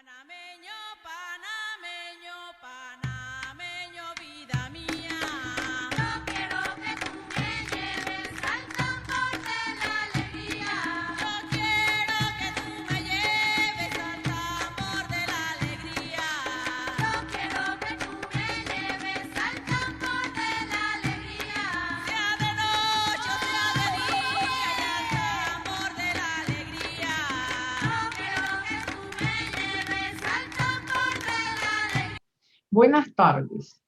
Panameño, panameño, panameño, vida mía. Yo quiero que tú me lleves al tambor de la alegría. Yo quiero que tú me lleves al tambor de la alegría. Yo quiero que tú me lleves al tambor de la alegría. Sea de noche o sea de día, y al tambor de la alegría. Yo quiero que tú me lleves al tambor de la alegría. Buenas tardes.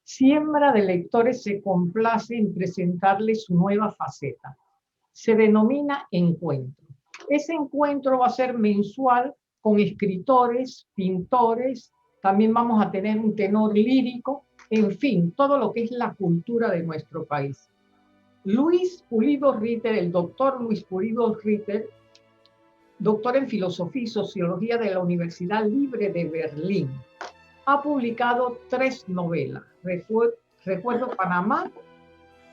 Siembra de Lectores se complace en presentarles su nueva faceta. Se denomina Encuentro. Ese encuentro va a ser mensual con escritores, pintores, también vamos a tener un tenor lírico, en fin, todo lo que es la cultura de nuestro país. Luis Pulido Ritter, el doctor Luis Pulido Ritter, doctor en Filosofía y Sociología de la Universidad Libre de Berlín, ha publicado 3 novelas: Recuerdo Panamá,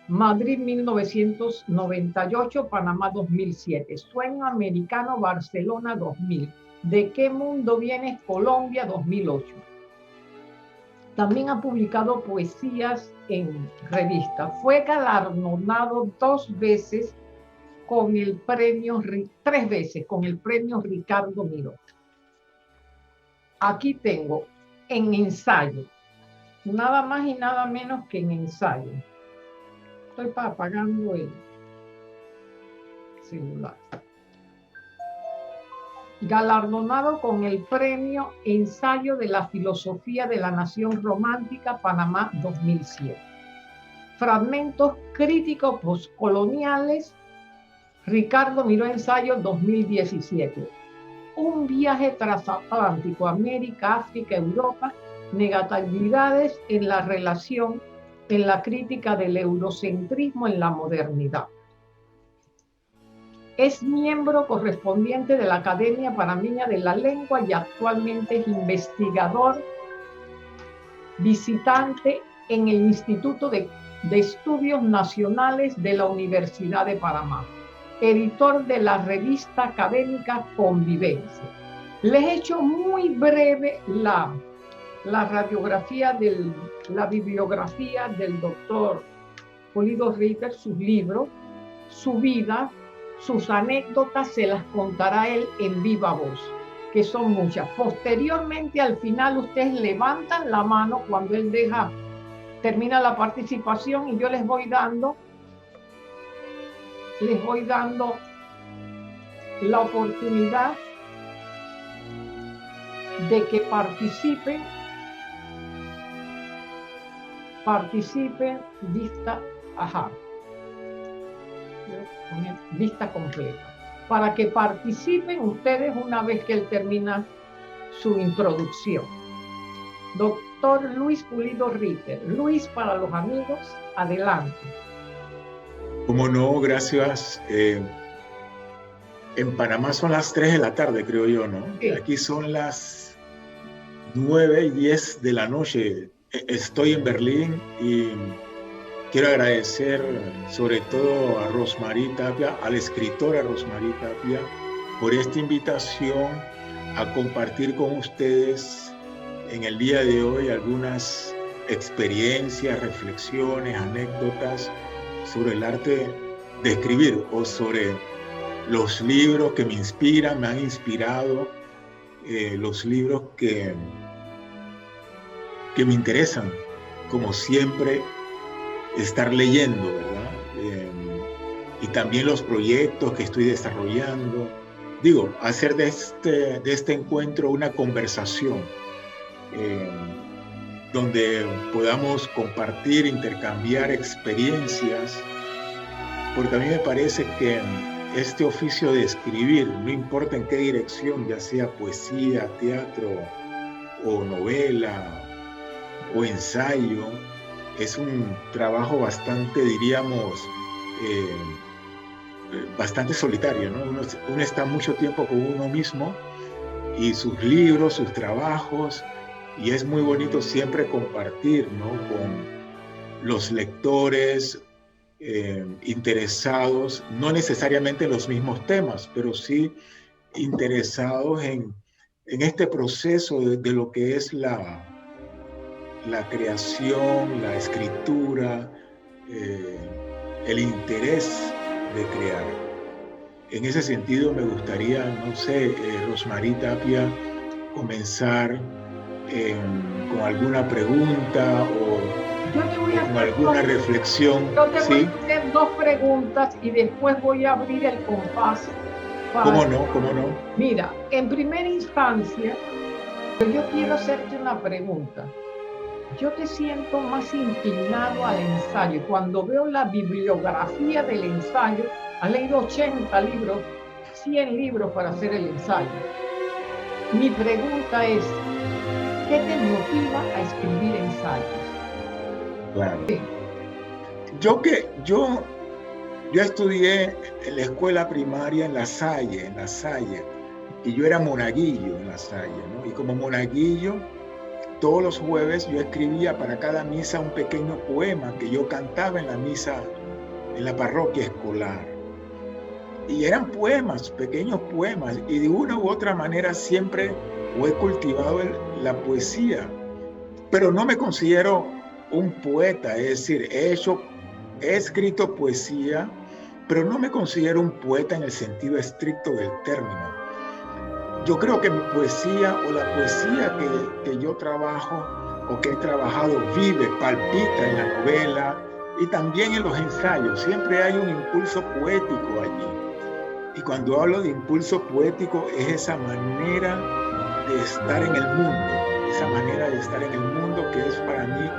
Madrid 1998, Panamá 2007, Sueño Americano, Barcelona 2000, ¿De qué mundo vienes? Colombia 2008. También ha publicado poesías en revistas. Fue galardonado 2 veces con el premio, 3 veces con el premio Ricardo Miró. Aquí tengo en ensayo, nada más y nada menos que en ensayo. Estoy apagando el celular. Galardonado con el premio Ensayo de la Filosofía de la Nación Romántica, Panamá 2007. Fragmentos críticos postcoloniales, Ricardo Miró Ensayo 2017. Un viaje transatlántico, América, África, Europa, negatividades en la relación, en la crítica del eurocentrismo en la modernidad. Es miembro correspondiente de la Academia Panameña de la Lengua y actualmente es investigador visitante en el Instituto de Estudios Nacionales de la Universidad de Panamá, editor de la revista académica Convivencia. Les he hecho muy breve la radiografía la bibliografía del doctor Pulido Ritter, sus libros, su vida, sus anécdotas, se las contará él en viva voz, que son muchas. Posteriormente, al final, ustedes levantan la mano cuando él termina la participación y yo les voy dando la oportunidad de que participen vista completa, para que participen ustedes una vez que él termina su introducción. Doctor Luis Pulido Ritter. Luis, para los amigos, adelante. Cómo no, gracias. En Panamá son las 3 de la tarde, creo yo, ¿no? Sí. Aquí son las 9:10 de la noche. Estoy en Berlín y quiero agradecer sobre todo a Rosmarie Tapia, a la escritora Rosmarie Tapia, por esta invitación a compartir con ustedes en el día de hoy algunas experiencias, reflexiones, anécdotas sobre el arte de escribir o sobre los libros que me inspiran, me han inspirado, los libros que me interesan, como siempre, estar leyendo, ¿verdad? Y también los proyectos que estoy desarrollando. Digo, hacer de este encuentro una conversación donde podamos compartir, intercambiar experiencias, porque a mí me parece que este oficio de escribir, no importa en qué dirección, ya sea poesía, teatro o novela o ensayo, es un trabajo bastante, diríamos, bastante solitario, ¿no? Uno está mucho tiempo con uno mismo y sus libros, sus trabajos, y es muy bonito siempre compartir, ¿no? Con los lectores interesados, no necesariamente en los mismos temas, pero sí interesados en en este proceso de lo que es la creación, la escritura, el interés de crear. En ese sentido me gustaría, no sé, Rosmarie Tapia, comenzar con alguna pregunta Yo te voy a con hacer alguna reflexión. Yo te voy ¿Sí? a hacer 2 preguntas y después voy a abrir el compás. ¿Cómo no? ¿Cómo no? Mira, en primera instancia, yo quiero hacerte una pregunta. Yo te siento más inclinado al ensayo. Cuando veo la bibliografía del ensayo, has leído 80 libros, 100 libros para hacer el ensayo. Mi pregunta es, ¿qué te motiva a escribir ensayos? Claro. Sí. Yo estudié en la escuela primaria en La Salle, y yo era monaguillo en La Salle, ¿no? Y como monaguillo, todos los jueves yo escribía para cada misa un pequeño poema que yo cantaba en la misa en la parroquia escolar. Y eran poemas, pequeños poemas, y de una u otra manera siempre he cultivado la poesía, pero no me considero un poeta, es decir, he escrito poesía, pero no me considero un poeta en el sentido estricto del término. Yo creo que mi poesía o la poesía que yo trabajo o que he trabajado vive, palpita en la novela y también en los ensayos. Siempre hay un impulso poético allí. Y cuando hablo de impulso poético es esa manera de estar en el mundo, esa manera de estar en el mundo que es para mí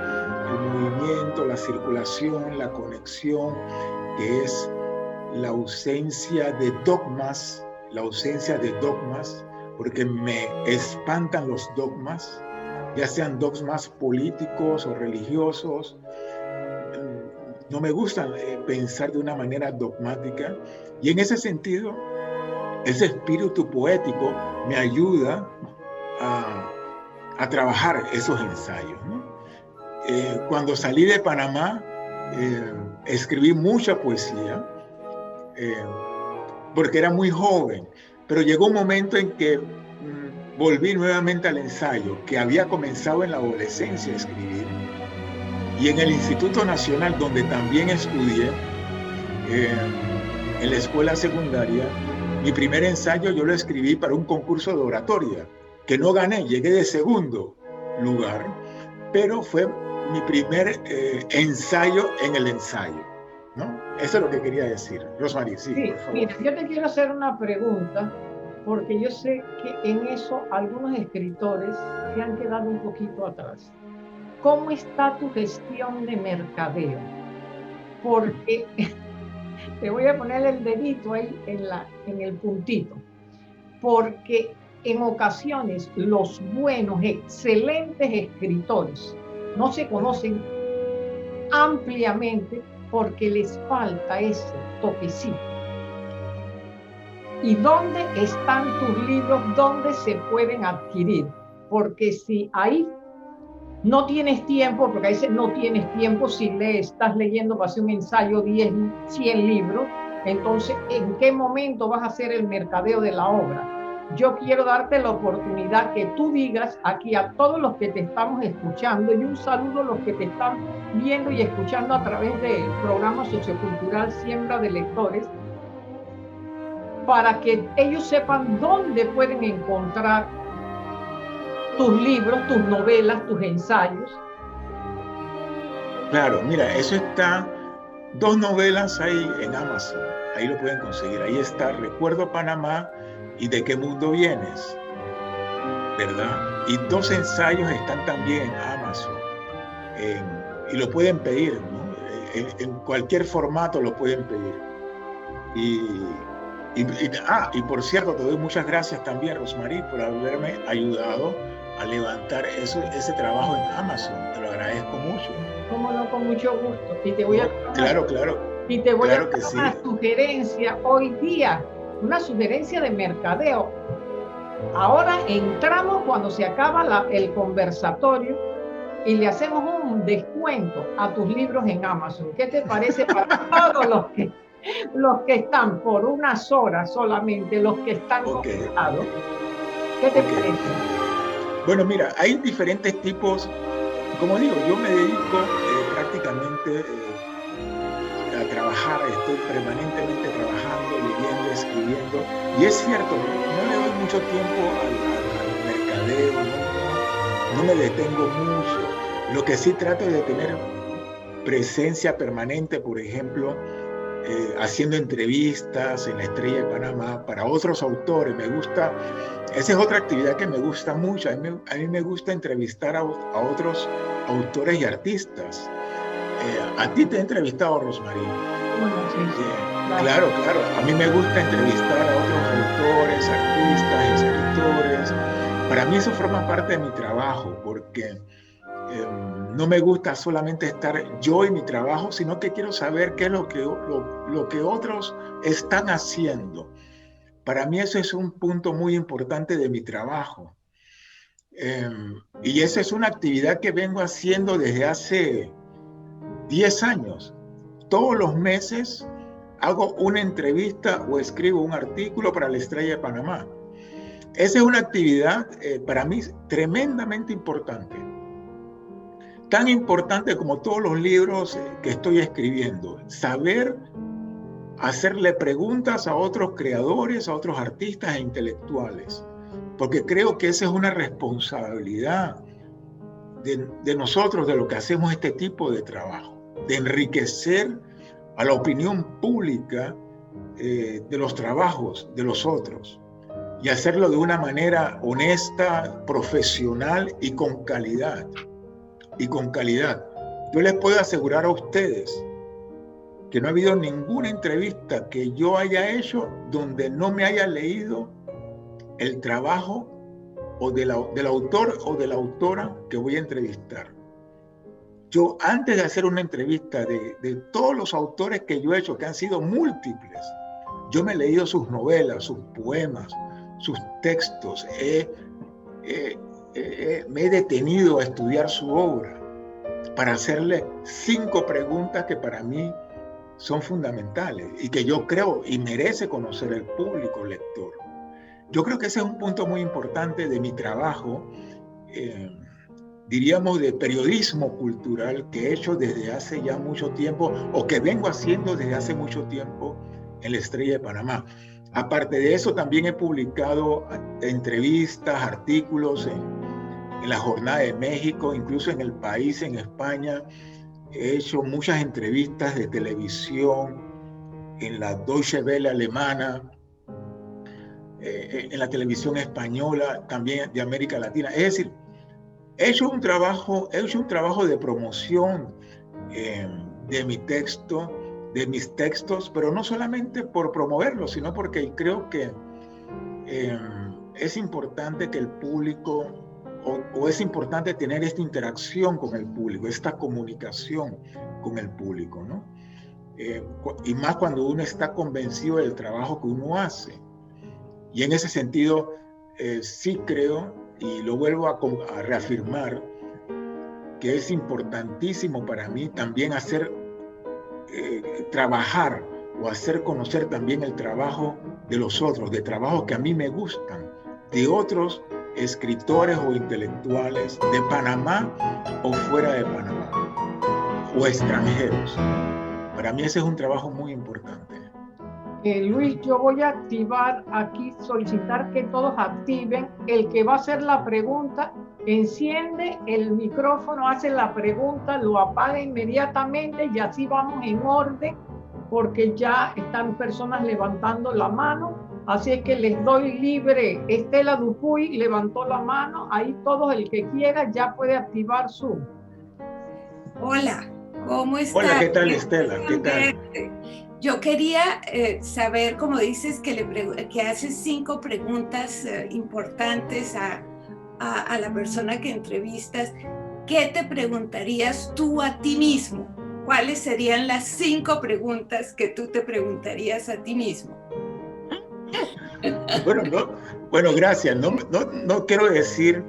el movimiento, la circulación, la conexión, que es la ausencia de dogmas, porque me espantan los dogmas, ya sean dogmas políticos o religiosos. No me gusta pensar de una manera dogmática, y en ese sentido, ese espíritu poético me ayuda a trabajar esos ensayos, ¿no? Cuando salí de Panamá, escribí mucha poesía, porque era muy joven, pero llegó un momento en que volví nuevamente al ensayo, que había comenzado en la adolescencia a escribir, y en el Instituto Nacional, donde también estudié, en la escuela secundaria, mi primer ensayo yo lo escribí para un concurso de oratoria, que no gané, llegué de segundo lugar, pero fue mi primer ensayo en el ensayo, ¿no? Eso es lo que quería decir. Rosmarie, sí, por favor. Mira, yo te quiero hacer una pregunta, porque yo sé que en eso algunos escritores se han quedado un poquito atrás. ¿Cómo está tu gestión de mercadeo? Porque te voy a poner el dedito ahí en el puntito, porque en ocasiones los buenos, excelentes escritores no se conocen ampliamente porque les falta ese toquecito. ¿Y dónde están tus libros? ¿Dónde se pueden adquirir? Porque si ahí no tienes tiempo, porque a veces no tienes tiempo, si estás leyendo para hacer un ensayo 10, 100 libros, entonces, ¿en qué momento vas a hacer el mercadeo de la obra? Yo quiero darte la oportunidad que tú digas aquí a todos los que te estamos escuchando, y un saludo a los que te están viendo y escuchando a través del programa sociocultural Siembra de Lectores, para que ellos sepan dónde pueden encontrar tus libros, tus novelas, tus ensayos. Claro, mira, eso está, 2 novelas ahí en Amazon, ahí lo pueden conseguir. Ahí está Recuerdo Panamá y ¿De qué mundo vienes?, ¿verdad? Y 2 ensayos están también en Amazon, y lo pueden pedir, ¿no? En cualquier formato lo pueden pedir. Y por cierto, te doy muchas gracias también, Rosmarie, por haberme ayudado a levantar ese trabajo en Amazon. Te lo agradezco mucho. Cómo no, con mucho gusto. Y te voy a Claro. Y te voy Claro a que dar sí. una sugerencia hoy día, una sugerencia de mercadeo. Ahora entramos cuando se acaba el conversatorio y le hacemos un descuento a tus libros en Amazon. ¿Qué te parece para todos los que están por unas horas solamente, los que están conectados? ¿Qué te Ok. parece? Bueno, mira, hay diferentes tipos. Como digo, yo me dedico prácticamente a trabajar, estoy permanentemente trabajando, leyendo, escribiendo. Y es cierto, no le doy mucho tiempo al mercadeo, no me detengo mucho. Lo que sí trato es de tener presencia permanente, por ejemplo, haciendo entrevistas en la Estrella de Panamá para otros autores. Me gusta, esa es otra actividad que me gusta mucho. A mí me gusta entrevistar a otros autores y artistas. A ti te he entrevistado, Rosmarie. Bueno, sí, sí, Claro, claro. A mí me gusta entrevistar a otros autores, artistas, escritores. Para mí eso forma parte de mi trabajo, porque no me gusta solamente estar yo en mi trabajo, sino que quiero saber qué es lo que otros están haciendo. Para mí eso es un punto muy importante de mi trabajo. Y esa es una actividad que vengo haciendo desde hace 10 años. Todos los meses hago una entrevista o escribo un artículo para la Estrella de Panamá. Esa es una actividad para mí tremendamente importante. Tan importante como todos los libros que estoy escribiendo. Saber hacerle preguntas a otros creadores, a otros artistas e intelectuales. Porque creo que esa es una responsabilidad de nosotros, de lo que hacemos este tipo de trabajo. De enriquecer a la opinión pública de los trabajos de los otros. Y hacerlo de una manera honesta, profesional y con calidad. Yo les puedo asegurar a ustedes que no ha habido ninguna entrevista que yo haya hecho donde no me haya leído el trabajo o del autor o de la autora que voy a entrevistar. Yo, antes de hacer una entrevista de todos los autores que yo he hecho, que han sido múltiples, yo me he leído sus novelas, sus poemas, sus textos, me he detenido a estudiar su obra para hacerle 5 preguntas que para mí son fundamentales y que yo creo y merece conocer el público lector. Yo creo que ese es un punto muy importante de mi trabajo, diríamos de periodismo cultural, que he hecho desde hace ya mucho tiempo o que vengo haciendo desde hace mucho tiempo en la Estrella de Panamá. Aparte de eso, también he publicado entrevistas, artículos en la Jornada de México, incluso en El País, en España. He hecho muchas entrevistas de televisión en la Deutsche Welle alemana, en la televisión española, también de América Latina. Es decir, he hecho un trabajo de promoción de mi texto, de mis textos, pero no solamente por promoverlos, sino porque creo que es importante que el público, o es importante tener esta interacción con el público, esta comunicación con el público, ¿no? Y más cuando uno está convencido del trabajo que uno hace. Y en ese sentido, sí creo, y lo vuelvo a reafirmar, que es importantísimo para mí también trabajar o hacer conocer también el trabajo de los otros, de trabajos que a mí me gustan, de otros escritores o intelectuales de Panamá o fuera de Panamá, o extranjeros. Para mí ese es un trabajo muy importante. Luis, yo voy a activar aquí, solicitar que todos activen. El que va a hacer la pregunta, enciende el micrófono, hace la pregunta, lo apaga inmediatamente y así vamos en orden, porque ya están personas levantando la mano. Así es que les doy libre. Estela Dupuy levantó la mano. Ahí todos, el que quiera, ya puede activar su. Hola, ¿cómo estás? Hola, ¿qué tal, Estela? ¿Qué tal? Yo quería saber, como dices, que haces 5 preguntas importantes a la persona que entrevistas. ¿Qué te preguntarías tú a ti mismo? ¿Cuáles serían las 5 preguntas que tú te preguntarías a ti mismo? Bueno, gracias. No quiero decir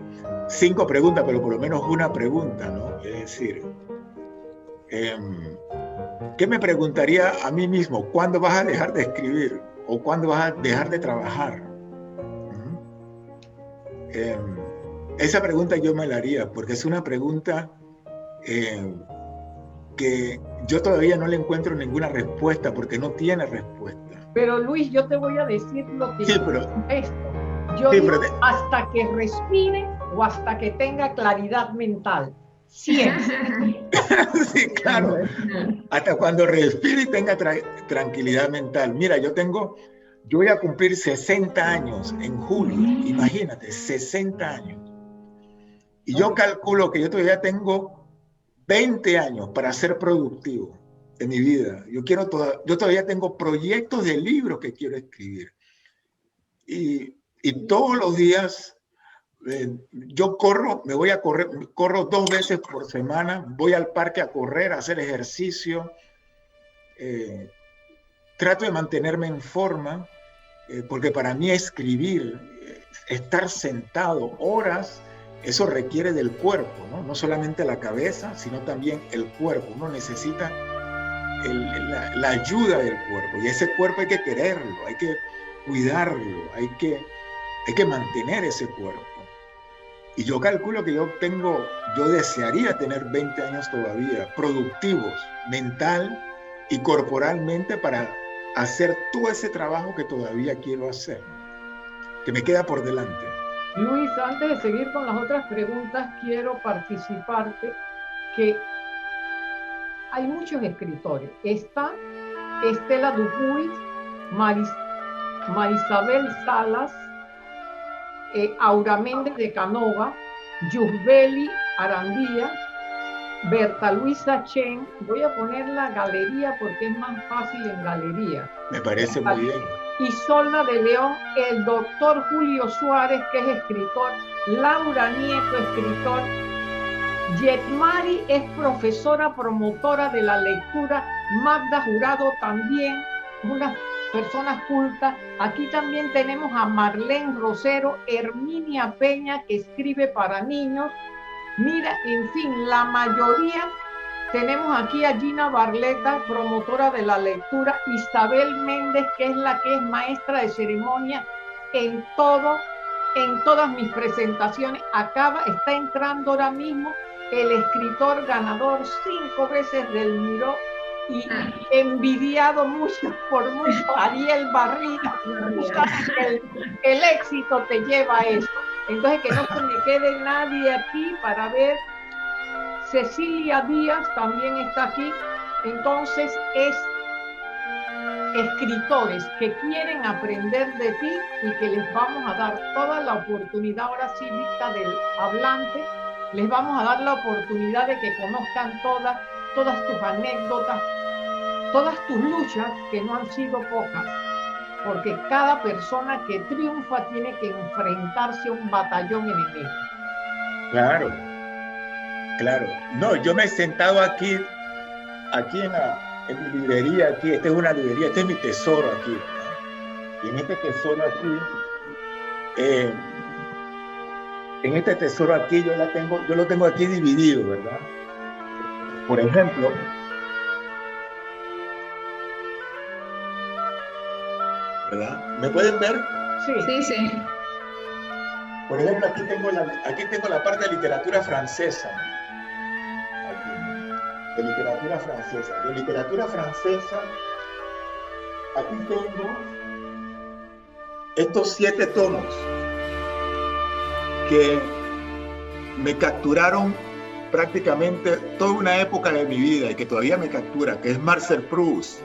5 preguntas, pero por lo menos una pregunta, ¿no? Es decir, ¿qué me preguntaría a mí mismo? ¿Cuándo vas a dejar de escribir? ¿O cuándo vas a dejar de trabajar? esa pregunta yo me la haría, porque es una pregunta que yo todavía no le encuentro ninguna respuesta, porque no tiene respuesta. Pero Luis, yo te voy a decir lo que Sí, pero, esto. Yo sí, digo, pero hasta que respire o hasta que tenga claridad mental. Siempre. sí, claro. Hasta cuando respire y tenga tranquilidad mental. Mira, yo voy a cumplir 60 años en julio. Imagínate, 60 años. Y yo calculo que yo todavía tengo 20 años para ser productivo en mi vida. Yo todavía tengo proyectos de libros que quiero escribir. Y todos los días yo me voy a correr, corro 2 veces por semana, voy al parque a correr, a hacer ejercicio. Trato de mantenerme en forma, porque para mí escribir, estar sentado horas, eso requiere del cuerpo, ¿no? No solamente la cabeza, sino también el cuerpo. Uno necesita la ayuda del cuerpo, y ese cuerpo hay que quererlo, hay que cuidarlo, hay que mantener ese cuerpo. Y yo calculo que yo desearía tener 20 años todavía, productivos, mental y corporalmente, para hacer todo ese trabajo que todavía quiero hacer, que me queda por delante. Luis, antes de seguir con las otras preguntas, quiero participarte que hay muchos escritores. Está Estela Dupuy, Marisabel Salas, Aura Méndez de Canova, Yusbeli Arandía, Berta Luisa Chen. Voy a poner la galería porque es más fácil en galería. Me parece muy bien. Isolda de León, el doctor Julio Suárez, que es escritor, Laura Nieto, escritor, Yetmari es profesora promotora de la lectura, Magda Jurado también, unas personas cultas. Aquí también tenemos a Marlene Rosero, Herminia Peña, que escribe para niños. Mira, en fin, la mayoría. Tenemos aquí a Gina Barleta, promotora de la lectura, Isabel Méndez, que es maestra de ceremonia en todas mis presentaciones. Está entrando ahora mismo el escritor ganador 5 veces del Miró y envidiado por mucho, Ariel Barriga. El éxito te lleva a eso. Entonces, que no se me quede nadie aquí para ver. Cecilia Díaz también está aquí. Entonces, es escritores que quieren aprender de ti y que les vamos a dar toda la oportunidad, ahora sí, vista del hablante, les vamos a dar la oportunidad de que conozcan todas tus anécdotas, todas tus luchas, que no han sido pocas, porque cada persona que triunfa tiene que enfrentarse a un batallón enemigo. Claro. Claro, no, yo me he sentado aquí en mi librería, aquí, esta es una librería, este es mi tesoro aquí, ¿no? Y en este tesoro aquí, yo lo tengo aquí dividido, ¿verdad? Por ejemplo, ¿verdad? ¿Me pueden ver? Sí. Por ejemplo, aquí tengo la parte de literatura francesa. De literatura francesa, aquí tengo estos 7 tomos que me capturaron prácticamente toda una época de mi vida y que todavía me captura, que es Marcel Proust,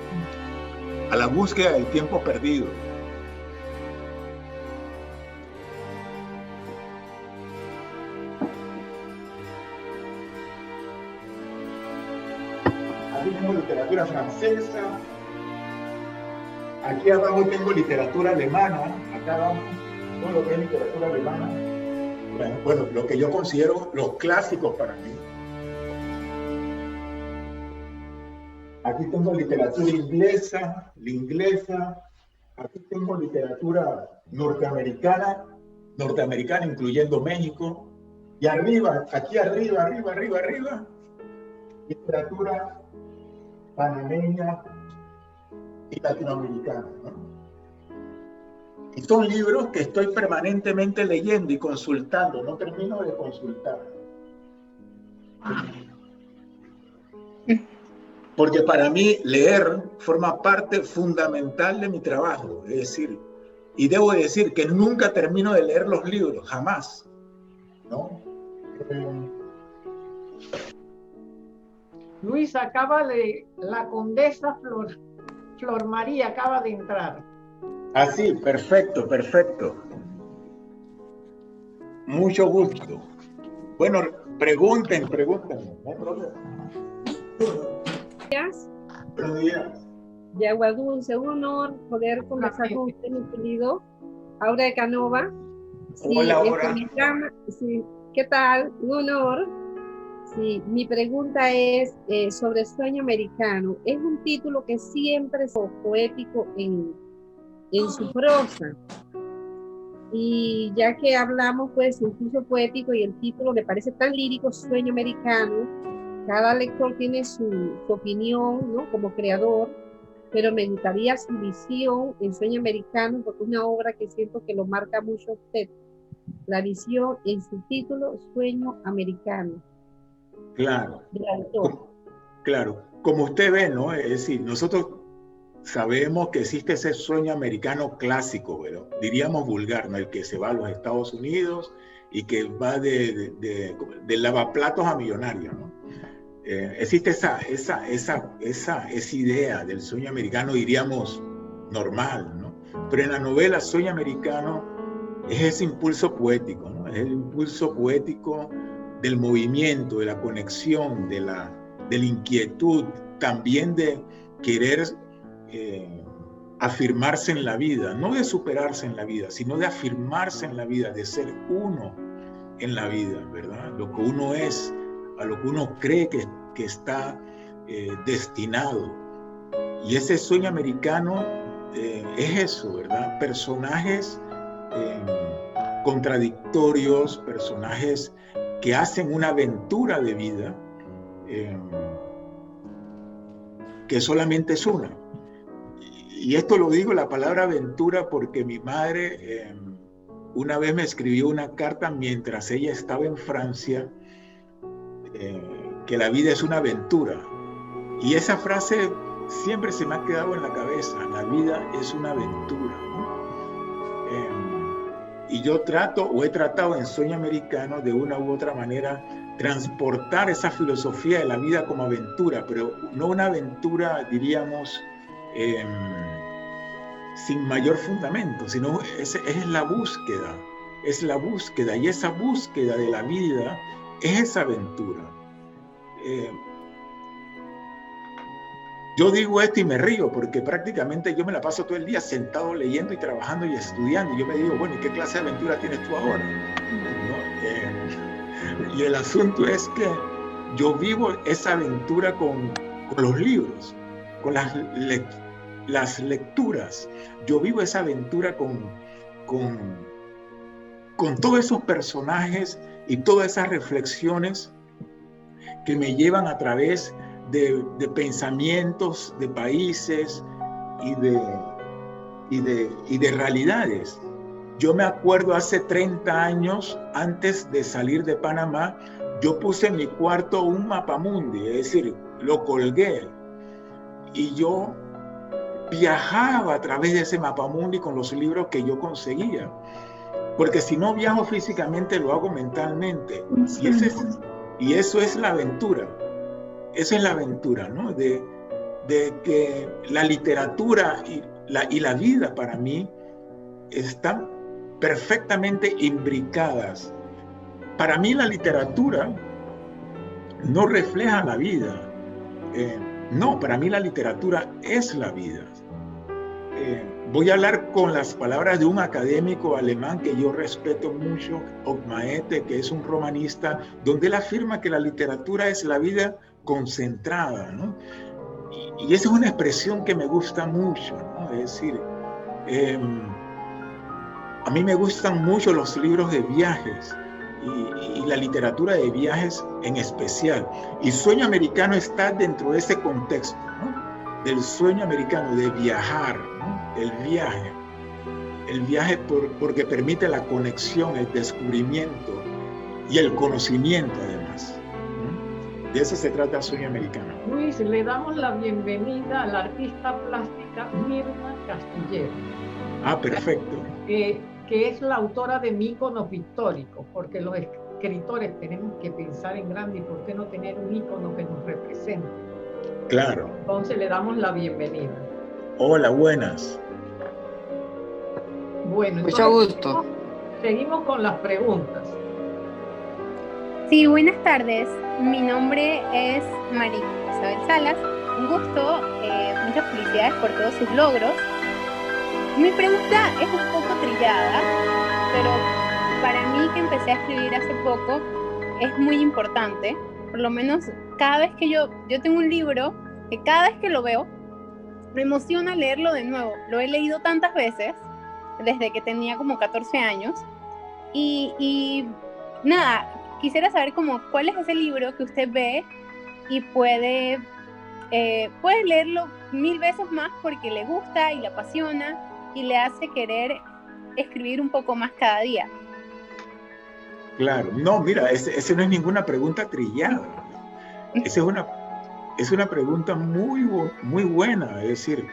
A la búsqueda del tiempo perdido. Aquí tengo literatura francesa, aquí abajo tengo literatura alemana, acá abajo todo lo que es literatura alemana, bueno, lo que yo considero los clásicos para mí. Aquí tengo literatura inglesa, aquí tengo literatura norteamericana, incluyendo México, y aquí arriba, literatura panameña y latinoamericana, ¿no? Y son libros que estoy permanentemente leyendo y consultando, no termino de consultar. Porque para mí leer forma parte fundamental de mi trabajo, es decir, y debo decir que nunca termino de leer los libros, jamás, ¿no? Luis, acaba de, la condesa Flor María acaba de entrar. Ah, sí, perfecto, perfecto. Mucho gusto. Bueno, pregunten, no hay problema. Buenos días. De Agua Dulce, un honor poder conversar con usted, mi querido Aura de Canova. Sí, Hola, Aura. Sí, ¿qué tal? Un honor. Sí, mi pregunta es sobre Sueño Americano. Es un título que siempre es poético en su prosa. Y ya que hablamos, pues, incluso poético y el título me parece tan lírico, Sueño Americano, cada lector tiene su opinión, ¿no? Como creador, pero me gustaría su visión en Sueño Americano, porque es una obra que siento que lo marca mucho a usted. La visión en su título, Sueño Americano. Claro. Claro. Como usted ve, ¿no? Es decir, nosotros sabemos que existe ese sueño americano clásico, pero diríamos vulgar, ¿no? El que se va a los Estados Unidos y que va de lavaplatos a millonario, ¿no? Existe esa idea del sueño americano, diríamos, normal, ¿no? Pero en la novela Sueño Americano es ese impulso poético, ¿no? Es el impulso poético del movimiento, de la conexión, de la inquietud, también de querer afirmarse en la vida, no de superarse en la vida, sino de afirmarse en la vida, de ser uno en la vida, ¿verdad? Lo que uno es, a lo que uno cree que está destinado. Y ese sueño americano es eso, ¿verdad? Personajes contradictorios, personajes que hacen una aventura de vida que solamente es una. Y esto lo digo, la palabra aventura, porque mi madre una vez me escribió una carta mientras ella estaba en Francia, que la vida es una aventura. Y esa frase siempre se me ha quedado en la cabeza, la vida es una aventura, ¿no? Y yo he tratado en Sueño Americano de una u otra manera transportar esa filosofía de la vida como aventura, pero no una aventura, diríamos, sin mayor fundamento, sino es la búsqueda, y esa búsqueda de la vida es esa aventura. Yo digo esto y me río porque prácticamente yo me la paso todo el día sentado leyendo y trabajando y estudiando. Y yo me digo, bueno, ¿y qué clase de aventura tienes tú ahora? ¿No? Y el asunto es que yo vivo esa aventura con los libros, con las lecturas. Yo vivo esa aventura con todos esos personajes y todas esas reflexiones que me llevan a través de pensamientos, de países y de realidades. Yo me acuerdo hace 30 años, antes de salir de Panamá, yo puse en mi cuarto un mapamundi, es decir, lo colgué. Y yo viajaba a través de ese mapamundi con los libros que yo conseguía. Porque si no viajo físicamente, lo hago mentalmente. Y eso es la aventura. Esa es la aventura, ¿no? De que la literatura y la vida para mí están perfectamente imbricadas. Para mí la literatura no refleja la vida. No, para mí la literatura es la vida. Voy a hablar con las palabras de un académico alemán que yo respeto mucho, Ockmaete, que es un romanista, donde él afirma que la literatura es la vida concentrada, ¿no? Y esa es una expresión que me gusta mucho, ¿no? Es decir, a mí me gustan mucho los libros de viajes y la literatura de viajes en especial. Y Sueño Americano está dentro de ese contexto, ¿no? Del sueño americano, de viajar, ¿no? El viaje. el viaje porque permite la conexión, el descubrimiento y el conocimiento además. De eso se trata Sueño Americano. Luis, le damos la bienvenida a la artista plástica Mirna Castillero. Ah, perfecto. Que es la autora de mi ícono pictórico, porque los escritores tenemos que pensar en grande y por qué no tener un ícono que nos represente. Claro. Entonces le damos la bienvenida. Hola, buenas. Bueno, Mucho gusto. Seguimos con las preguntas. Sí, buenas tardes. Mi nombre es María Isabel Salas. Un gusto, muchas felicidades por todos sus logros. Mi pregunta es un poco trillada, pero para mí que empecé a escribir hace poco es muy importante. Por lo menos cada vez que yo tengo un libro que cada vez que lo veo me emociona leerlo de nuevo. Lo he leído tantas veces desde que tenía como 14 años y nada, quisiera saber como cuál es ese libro que usted ve y puede leerlo 1000 veces más porque le gusta y le apasiona y le hace querer escribir un poco más cada día. Claro, no, mira, ese no es ninguna pregunta trillada. Esa es una pregunta muy buena. Es decir,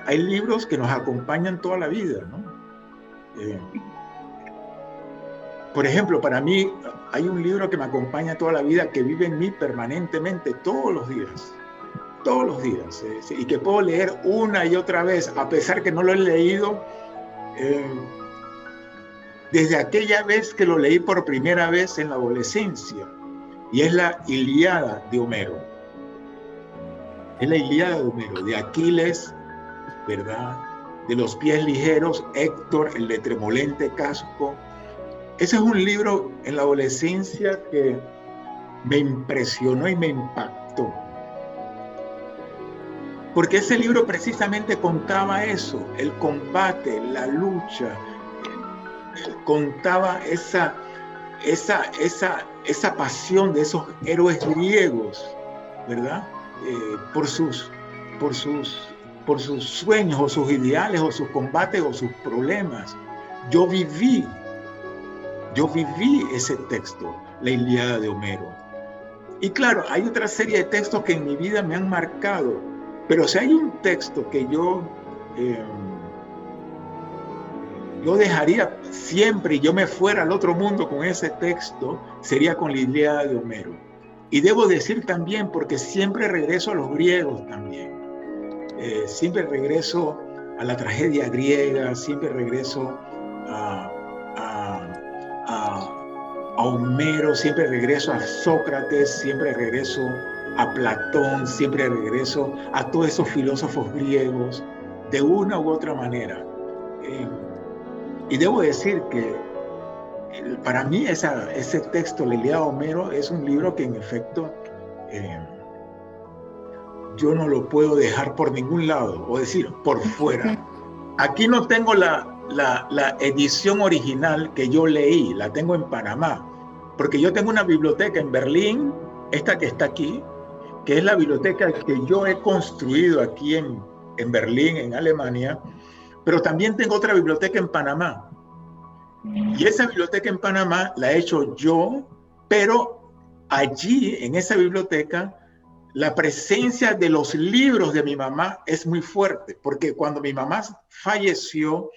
hay libros que nos acompañan toda la vida, ¿no? Por ejemplo, para mí hay un libro que me acompaña toda la vida, que vive en mí permanentemente, todos los días, y que puedo leer una y otra vez, a pesar que no lo he leído desde aquella vez que lo leí por primera vez en la adolescencia, y es la Ilíada de Homero. Es la Ilíada de Homero, de Aquiles, ¿verdad? De los pies ligeros, Héctor, el de tremolente casco. Ese es un libro en la adolescencia que me impresionó y me impactó. Porque ese libro precisamente contaba eso, el combate, la lucha, contaba esa pasión de esos héroes griegos, ¿verdad? Por sus sueños o sus ideales o sus combates o sus problemas. Yo viví ese texto, la Ilíada de Homero. Y claro, hay otra serie de textos que en mi vida me han marcado, pero si hay un texto que yo dejaría siempre y yo me fuera al otro mundo con ese texto, sería con la Ilíada de Homero. Y debo decir también, porque siempre regreso a los griegos también, siempre regreso a la tragedia griega, siempre regreso a Homero, siempre regreso a Sócrates, siempre regreso a Platón, siempre regreso a todos esos filósofos griegos, de una u otra manera. Y debo decir que para mí ese texto, la Ilíada de Homero, es un libro que en efecto yo no lo puedo dejar por ningún lado, o decir, por fuera. Aquí no tengo la edición original que yo leí, la tengo en Panamá, porque yo tengo una biblioteca en Berlín, esta que está aquí, que es la biblioteca que yo he construido aquí en Berlín, en Alemania, pero también tengo otra biblioteca en Panamá. Y esa biblioteca en Panamá la he hecho yo, pero allí, en esa biblioteca, la presencia de los libros de mi mamá es muy fuerte, porque cuando mi mamá falleció,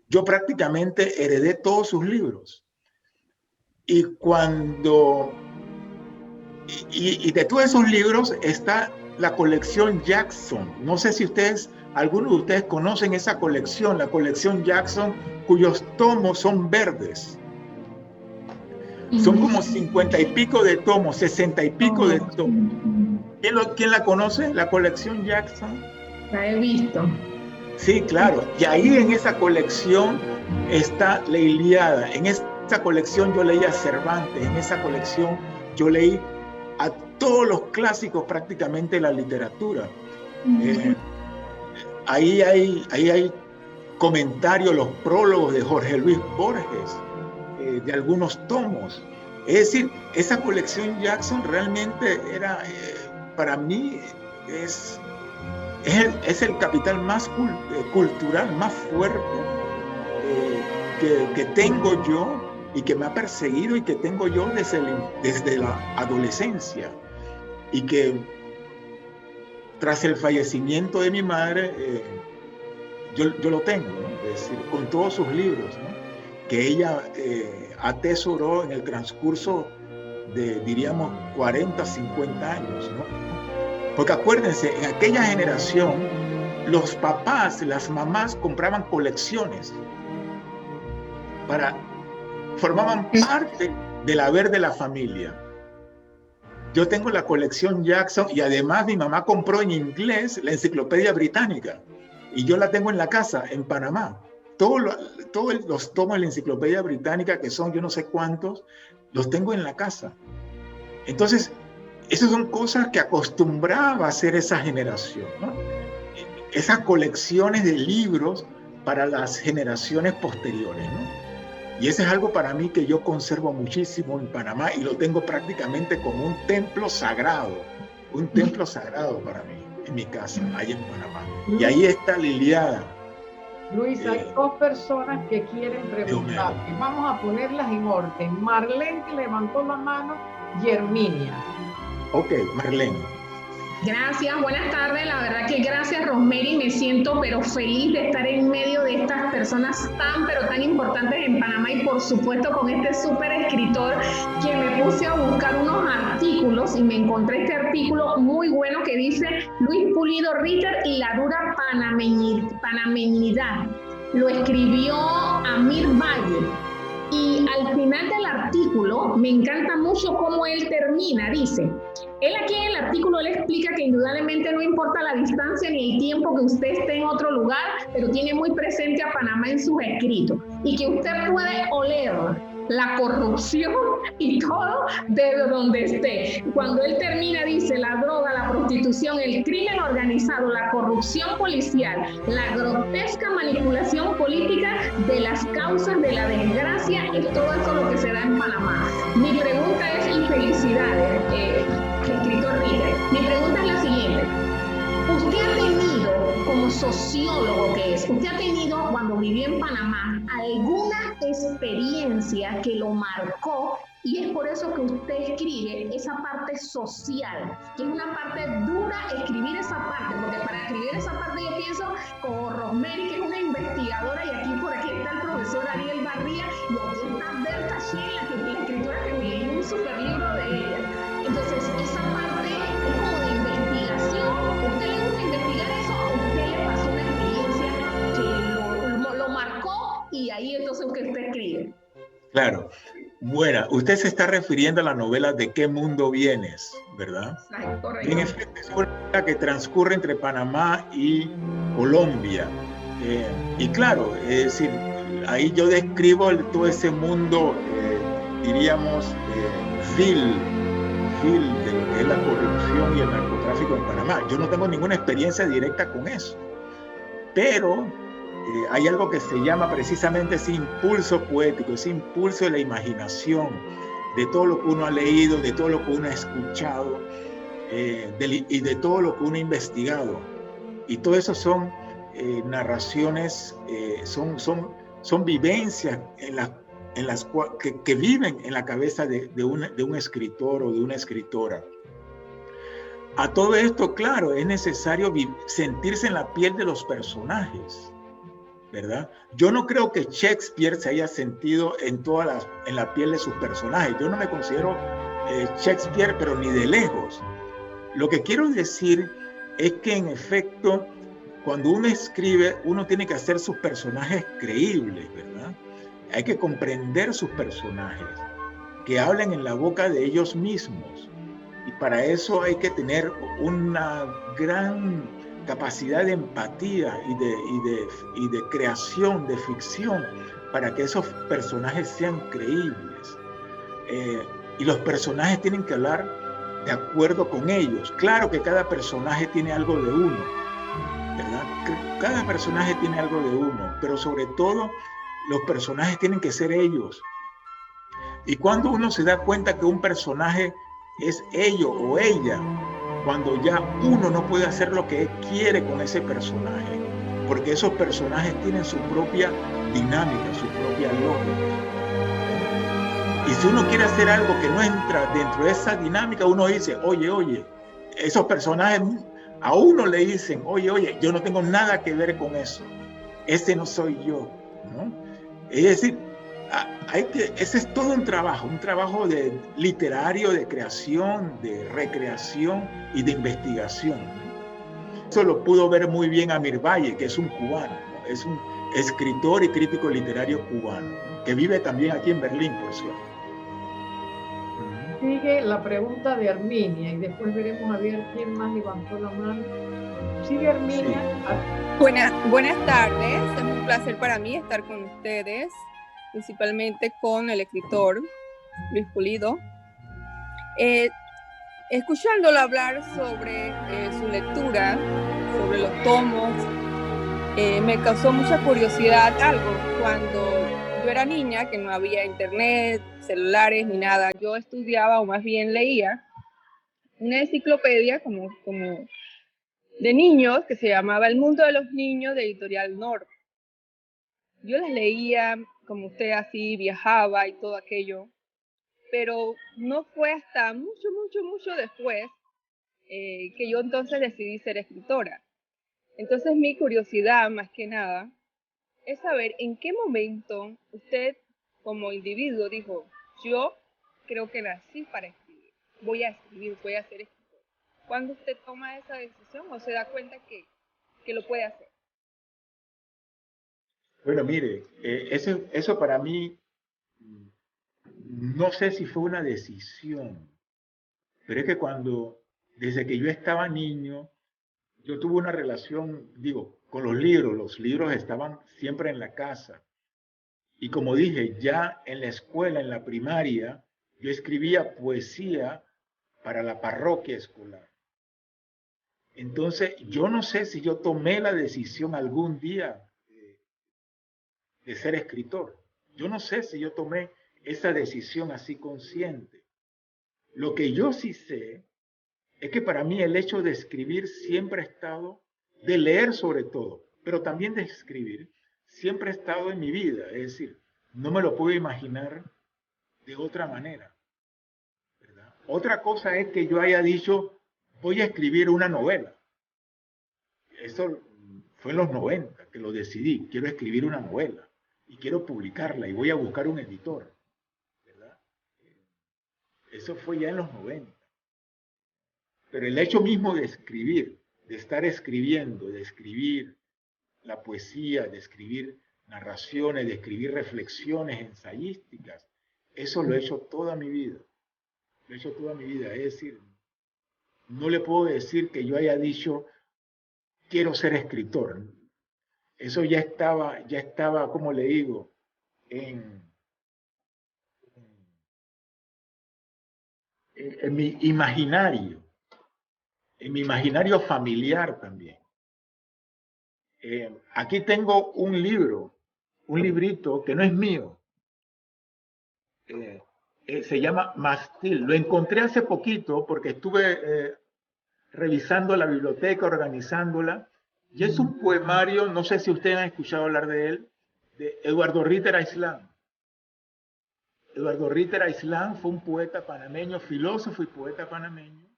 yo prácticamente heredé todos sus libros. Y de todos esos libros está la colección Jackson. No sé si algunos de ustedes conocen esa colección, la colección Jackson, cuyos tomos son verdes. Son como 50 y pico de tomos, 60 y pico de tomos. ¿Quién la conoce? La colección Jackson. La he visto. Sí, claro. Y ahí en esa colección está la Ilíada. En esa colección yo leí a Cervantes. En esa colección yo leí a todos los clásicos prácticamente de la literatura. Ahí hay comentarios, los prólogos de Jorge Luis Borges, de algunos tomos. Es decir, esa colección Jackson realmente era, para mí, es el capital más cultural, más fuerte que tengo yo y que me ha perseguido y que tengo yo desde la adolescencia, y que tras el fallecimiento de mi madre yo lo tengo, ¿no? Es decir, con todos sus libros, ¿no? Que ella atesoró en el transcurso de, diríamos, 40, 50 años, ¿no? Porque acuérdense, en aquella generación los papás, las mamás compraban colecciones formaban parte del haber de la familia. Yo tengo la colección Jackson y además mi mamá compró en inglés la Enciclopedia Británica y yo la tengo en la casa en Panamá. Todos los tomos de la Enciclopedia Británica, que son yo no sé cuántos, los tengo en la casa. Entonces, esas son cosas que acostumbraba a hacer esa generación, ¿no? Esas colecciones de libros para las generaciones posteriores, ¿no? Y eso es algo para mí que yo conservo muchísimo en Panamá y lo tengo prácticamente como un templo sagrado para mí, en mi casa, allá en Panamá. Y ahí está Liliana. Luis, hay dos personas que quieren preguntarte. Vamos a ponerlas en orden. Marlene, que levantó la mano, y Herminia. Ok, Marlene. Gracias, buenas tardes. La verdad que gracias, Rosemary. Me siento pero feliz de estar en medio de estas personas pero tan importantes en Panamá y por supuesto con este súper escritor que me puse a buscar unos artículos y me encontré este artículo muy bueno que dice Luis Pulido Ritter y la dura panameñidad. Lo escribió Amir Valle. Y al final del artículo me encanta mucho cómo él termina, dice, él aquí en el artículo él explica que indudablemente no importa la distancia ni el tiempo que usted esté en otro lugar, pero tiene muy presente a Panamá en sus escritos y que usted puede oler la corrupción y todo desde donde esté. Cuando él termina dice la droga, la prostitución, el crimen organizado, la corrupción policial, la grotesca manipulación política de las causas de la desgracia y todo eso lo que se da en Panamá. Mi pregunta es, y felicidades, escritor Ritter, mi pregunta es la siguiente. Usted ha tenido, como sociólogo que es, usted ha tenido, cuando vivió en Panamá, alguna experiencia que lo marcó y es por eso que usted escribe esa parte social, que es una parte dura escribir esa parte, porque para escribir esa parte yo pienso como Rosemary, que es una investigadora, y aquí por aquí está el profesor Ariel Barría, y aquí está Berta Sheila, la escritora que me leí un super libro de ella. Entonces, esa parte es como de investigación. ¿A usted le gusta investigar eso o a usted le pasó una experiencia que lo marcó y ahí entonces usted escribe? Claro. Bueno, usted se está refiriendo a la novela ¿De qué mundo vienes?, ¿verdad? Correcto. En efecto, es una novela que transcurre entre Panamá y Colombia. Y claro, es decir, ahí yo describo todo ese mundo, diríamos, vil de lo que es la corrupción y el narcotráfico en Panamá. Yo no tengo ninguna experiencia directa con eso, pero hay algo que se llama precisamente ese impulso poético, ese impulso de la imaginación, de todo lo que uno ha leído, de todo lo que uno ha escuchado, y de todo lo que uno ha investigado. Y todo eso son narraciones, son vivencias que viven en la cabeza de un escritor o de una escritora. A todo esto, claro, es necesario sentirse en la piel de los personajes, ¿verdad? Yo no creo que Shakespeare se haya sentido en la piel de sus personajes. Yo no me considero Shakespeare, pero ni de lejos. Lo que quiero decir es que, en efecto, cuando uno escribe, uno tiene que hacer sus personajes creíbles, ¿verdad? Hay que comprender sus personajes, que hablen en la boca de ellos mismos. Y para eso hay que tener una gran capacidad de empatía y de creación, de ficción, para que esos personajes sean creíbles. Y los personajes tienen que hablar de acuerdo con ellos. Claro que cada personaje tiene algo de uno, ¿verdad? Cada personaje tiene algo de uno, pero sobre todo los personajes tienen que ser ellos. Y cuando uno se da cuenta que un personaje es ello o ella, cuando ya uno no puede hacer lo que quiere con ese personaje, porque esos personajes tienen su propia dinámica, su propia lógica. Y si uno quiere hacer algo que no entra dentro de esa dinámica, uno dice, oye, esos personajes a uno le dicen, oye, yo no tengo nada que ver con eso. Ese no soy yo, ¿no? Es decir, ese es todo un trabajo de literario, de creación, de recreación y de investigación. Eso lo pudo ver muy bien Amir Valle, que es un cubano, ¿no? Es un escritor y crítico literario cubano, ¿no? Que vive también aquí en Berlín, por cierto. Sigue la pregunta de Arminia y después veremos a ver quién más levantó la mano. Sigue Arminia. Sí. Buenas tardes, es un placer para mí estar con ustedes, principalmente con el escritor Luis Pulido. Escuchándolo hablar sobre su lectura, sobre los tomos, me causó mucha curiosidad algo. Cuando yo era niña, que no había internet, celulares ni nada, yo estudiaba o más bien leía una enciclopedia como de niños que se llamaba El Mundo de los Niños de Editorial Nord. Yo las leía como usted, así viajaba y todo aquello, pero no fue hasta mucho después que yo entonces decidí ser escritora. Entonces mi curiosidad, más que nada, es saber en qué momento usted como individuo dijo, yo creo que nací para escribir, voy a escribir, voy a ser escritor. ¿Cuándo usted toma esa decisión o se da cuenta que lo puede hacer? Bueno, mire, eso para mí, no sé si fue una decisión, pero es que desde que yo estaba niño, yo tuve una relación, con los libros estaban siempre en la casa. Y como dije, ya en la escuela, en la primaria, yo escribía poesía para la parroquia escolar. Entonces, yo no sé si yo tomé la decisión algún día de ser escritor. Yo no sé si yo tomé esa decisión así consciente. Lo que yo sí sé es que para mí el hecho de escribir siempre ha estado, de leer sobre todo, pero también de escribir, siempre ha estado en mi vida. Es decir, no me lo puedo imaginar de otra manera, ¿verdad? Otra cosa es que yo haya dicho, voy a escribir una novela. Eso fue en los 90 que lo decidí. Quiero escribir una novela y quiero publicarla y voy a buscar un editor, ¿verdad? Eso fue ya en los 90. Pero el hecho mismo de escribir, de estar escribiendo, de escribir la poesía, de escribir narraciones, de escribir reflexiones ensayísticas, eso lo he hecho toda mi vida. Lo he hecho toda mi vida. Es decir, no le puedo decir que yo haya dicho, quiero ser escritor. Eso ya estaba, como le digo, en mi imaginario, en mi imaginario familiar también. Aquí tengo un librito que no es mío. Se llama Mastil. Lo encontré hace poquito porque estuve revisando la biblioteca, organizándola. Y es un poemario, no sé si ustedes han escuchado hablar de él, de Eduardo Ritter Aislán. Eduardo Ritter Aislán fue un poeta panameño, filósofo y poeta panameño.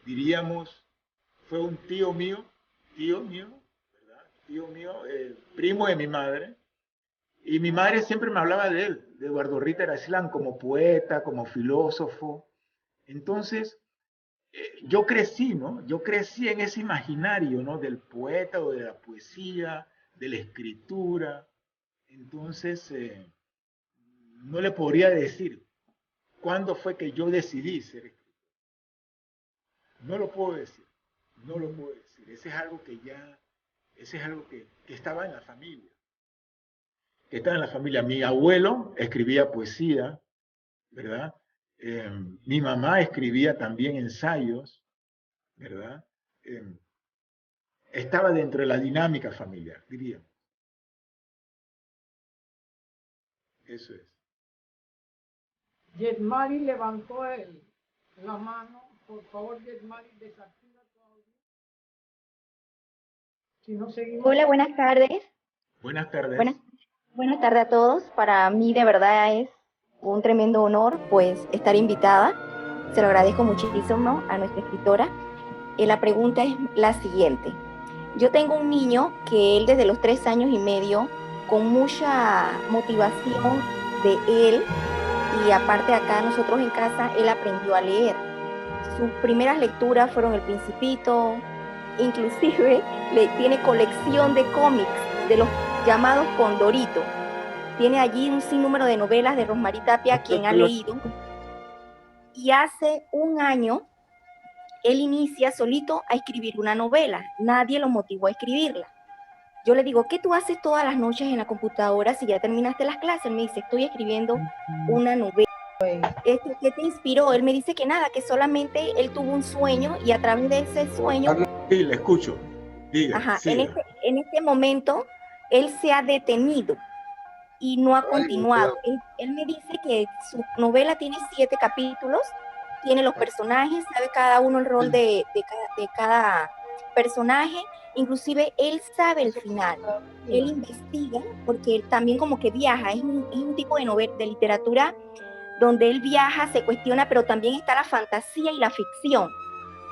Diríamos, fue un tío mío, ¿verdad? Tío mío, primo de mi madre. Y mi madre siempre me hablaba de él, de Eduardo Ritter Aislán, como poeta, como filósofo. Entonces, yo crecí, ¿no? Yo crecí en ese imaginario, ¿no? Del poeta o de la poesía, de la escritura. Entonces, no le podría decir cuándo fue que yo decidí ser escritor. No lo puedo decir, no lo puedo decir. Ese es algo que estaba en la familia. Que estaba en la familia. Mi abuelo escribía poesía, ¿verdad? Mi mamá escribía también ensayos, ¿verdad? Estaba dentro de la dinámica familiar, diría. Eso es. Yesmari levantó la mano. Por favor, Yesmari, desactiva tu audio. Si no seguimos. Hola, buenas tardes. Buenas tardes. Buenas tardes a todos. Para mí de verdad es un tremendo honor pues estar invitada. Se lo agradezco muchísimo a nuestra escritora. La pregunta es la siguiente. Yo tengo un niño que él desde los 3 años y medio, con mucha motivación de él, y aparte acá nosotros en casa, él aprendió a leer. Sus primeras lecturas fueron El Principito, inclusive tiene colección de cómics de los llamados Condorito. Tiene allí un sinnúmero de novelas de Rosmarie Tapia, quien ha leído. Y hace un año, él inicia solito a escribir una novela. Nadie lo motivó a escribirla. Yo le digo, ¿qué tú haces todas las noches en la computadora si ya terminaste las clases? Él me dice, estoy escribiendo una novela. ¿Qué te inspiró? Él me dice que nada, que solamente él tuvo un sueño y a través de ese sueño... Sí, le escucho. Diga, ajá, en este momento, él se ha detenido y no ha continuado. Él me dice que su novela tiene 7 capítulos, tiene los personajes, sabe cada uno el rol de cada personaje, inclusive él sabe el final. Él investiga, porque él también como que viaja, es un tipo de novela, de literatura donde él viaja, se cuestiona, pero también está la fantasía y la ficción,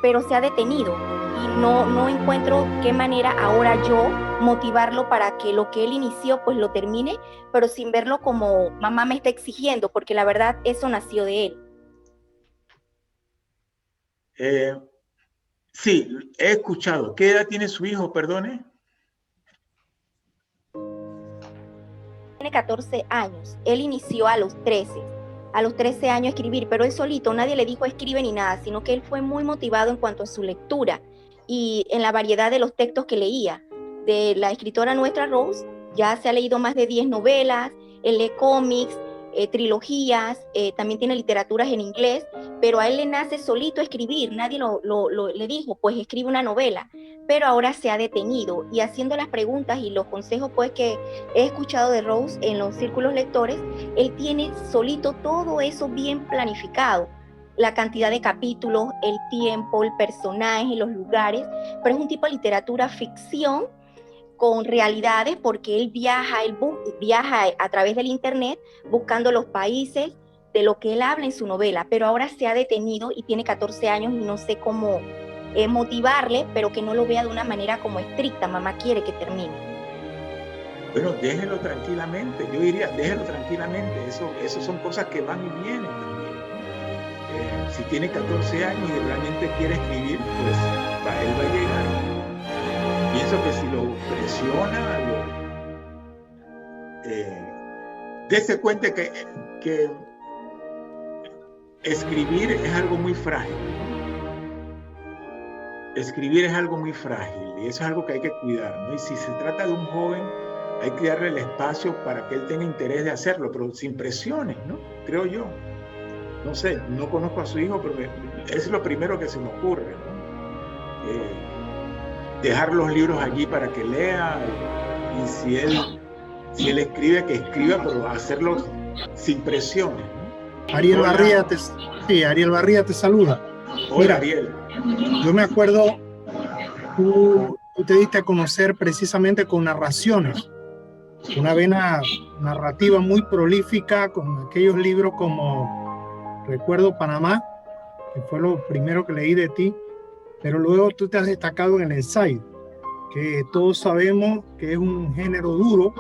pero se ha detenido y no encuentro qué manera ahora yo motivarlo para que lo que él inició pues lo termine, pero sin verlo como mamá me está exigiendo, porque la verdad eso nació de él. Sí, he escuchado. ¿Qué edad tiene su hijo, perdone? Tiene 14 años, él inició a los 13 años a escribir, pero él solito, nadie le dijo escribe ni nada, sino que él fue muy motivado en cuanto a su lectura y en la variedad de los textos que leía. De la escritora nuestra Rose, ya se ha leído más de 10 novelas, él lee cómics, trilogías, también tiene literaturas en inglés, pero a él le nace solito escribir, nadie le dijo, pues escribe una novela, pero ahora se ha detenido y haciendo las preguntas y los consejos pues que he escuchado de Rose en los círculos lectores, él tiene solito todo eso bien planificado, la cantidad de capítulos, el tiempo, el personaje, los lugares, pero es un tipo de literatura ficción con realidades porque él viaja a través del internet buscando los países de lo que él habla en su novela, pero ahora se ha detenido y tiene 14 años y no sé cómo motivarle, pero que no lo vea de una manera como estricta, mamá quiere que termine. Bueno, déjelo tranquilamente, yo diría, déjelo tranquilamente, eso son cosas que van y vienen también. Si tiene 14 años y realmente quiere escribir, pues él va a llegar. Pienso que si lo presiona, dése cuenta que escribir es algo muy frágil. Escribir es algo muy frágil y eso es algo que hay que cuidar, ¿no? Y si se trata de un joven, hay que darle el espacio para que él tenga interés de hacerlo, pero sin presiones, ¿no? Creo yo. No sé, no conozco a su hijo, pero es lo primero que se me ocurre, ¿no? Dejar los libros allí para que lea y si él escribe, que escriba, pero hacerlo sin presiones, ¿no? Ariel Barría te saluda. Hola. Mira, Ariel. Yo me acuerdo, tú te diste a conocer precisamente con narraciones, una vena narrativa muy prolífica con aquellos libros como Recuerdo Panamá, que fue lo primero que leí de ti. Pero luego tú te has destacado en el ensayo, que todos sabemos que es un género duro,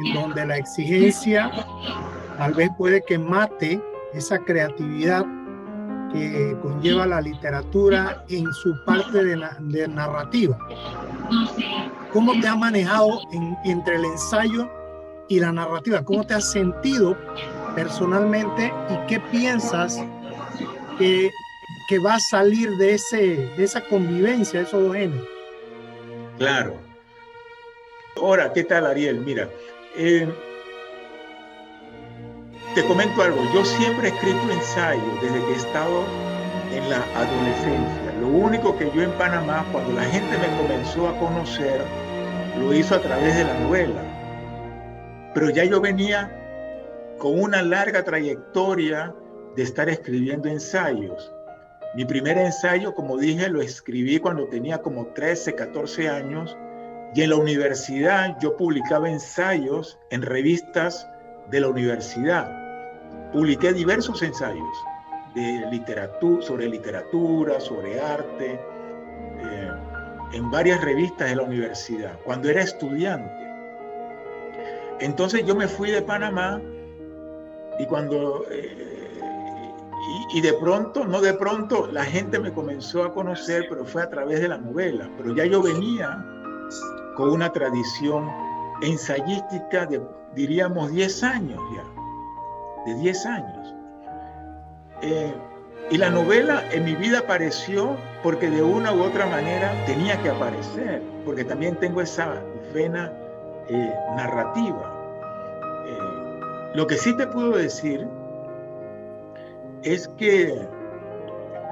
en donde la exigencia tal vez puede que mate esa creatividad que conlleva la literatura en su parte de narrativa. ¿Cómo te has manejado entre el ensayo y la narrativa? ¿Cómo te has sentido personalmente y qué piensas que va a salir de esa convivencia, de esos dos géneros? Claro. Ahora, ¿qué tal, Ariel? Mira, te comento algo. Yo siempre he escrito ensayos desde que he estado en la adolescencia. Lo único que yo en Panamá, cuando la gente me comenzó a conocer, lo hizo a través de la novela. Pero ya yo venía con una larga trayectoria de estar escribiendo ensayos. Mi primer ensayo, como dije, lo escribí cuando tenía como 13, 14 años Y en la universidad yo publicaba ensayos en revistas de la universidad. Publiqué diversos ensayos de literatura, sobre arte, en varias revistas de la universidad, cuando era estudiante. Entonces yo me fui de Panamá y cuando... Y de pronto, no de pronto, la gente me comenzó a conocer, pero fue a través de la novela. Pero ya yo venía con una tradición ensayística de, diríamos, 10 años ya, de 10 años. Y la novela en mi vida apareció porque de una u otra manera tenía que aparecer, porque también tengo esa vena narrativa. Lo que sí te puedo decir es que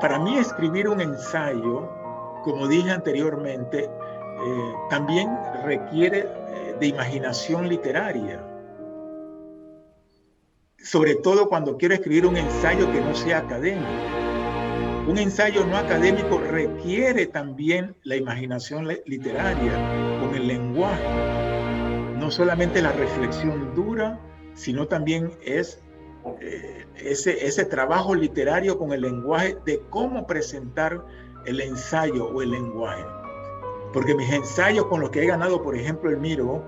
para mí escribir un ensayo, como dije anteriormente, también requiere de imaginación literaria. Sobre todo cuando quiero escribir un ensayo que no sea académico. Un ensayo no académico requiere también la imaginación literaria con el lenguaje. No solamente la reflexión dura, sino también es ese trabajo literario con el lenguaje de cómo presentar el ensayo o el lenguaje. Porque mis ensayos con los que he ganado, por ejemplo, el Miro,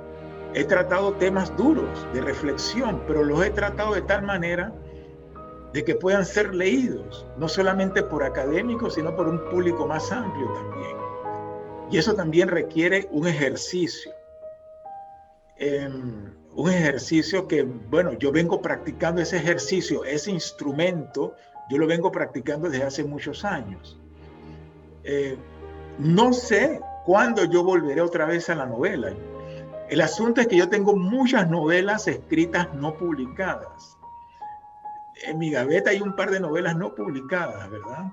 he tratado temas duros de reflexión, pero los he tratado de tal manera de que puedan ser leídos, no solamente por académicos, sino por un público más amplio también. Y eso también requiere un ejercicio. Un ejercicio que, bueno, yo vengo practicando ese ejercicio, ese instrumento, yo lo vengo practicando desde hace muchos años. No sé cuándo yo volveré otra vez a la novela. El asunto es que yo tengo muchas novelas escritas no publicadas. En mi gaveta hay un par de novelas no publicadas, ¿verdad?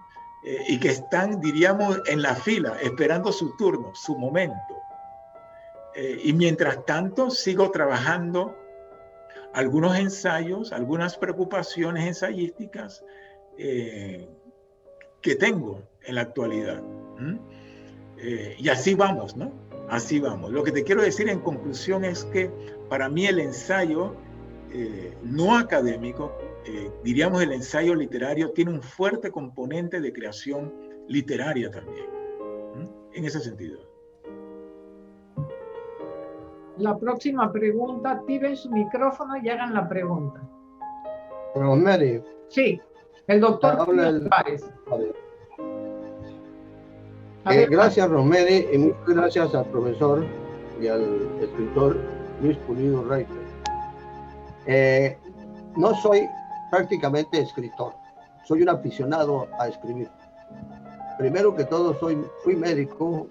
Y que están, diríamos, en la fila, esperando su turno, su momento. Y mientras tanto sigo trabajando algunos ensayos, algunas preocupaciones ensayísticas que tengo en la actualidad. Y así vamos, ¿no? Así vamos. Lo que te quiero decir en conclusión es que para mí el ensayo no académico, diríamos el ensayo literario, tiene un fuerte componente de creación literaria también, en ese sentido. La próxima pregunta, activen su micrófono y hagan la pregunta. Rosemary. Sí, el doctor Párez. Gracias, Rosemary, y muchas gracias al profesor y al escritor Luis Pulido Reiter. No soy prácticamente escritor, soy un aficionado a escribir. Primero que todo, soy médico,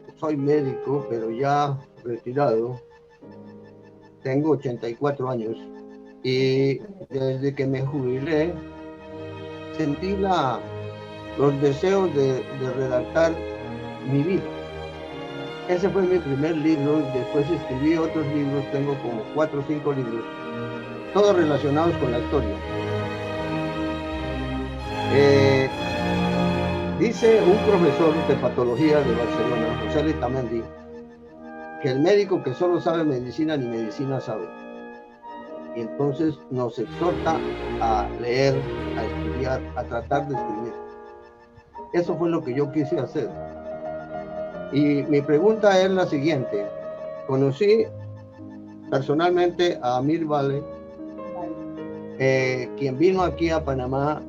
pero ya retirado. Tengo 84 años y desde que me jubilé sentí los deseos de redactar mi vida. Ese fue mi primer libro, después escribí otros libros, tengo como 4 o 5 libros, todos relacionados con la historia. Dice un profesor de patología de Barcelona, José Letamendi, que el médico que solo sabe medicina ni medicina sabe. Y entonces nos exhorta a leer, a estudiar, a tratar de escribir. Eso fue lo que yo quise hacer. Y mi pregunta es la siguiente. Conocí personalmente a Amir Vale, quien vino aquí a Panamá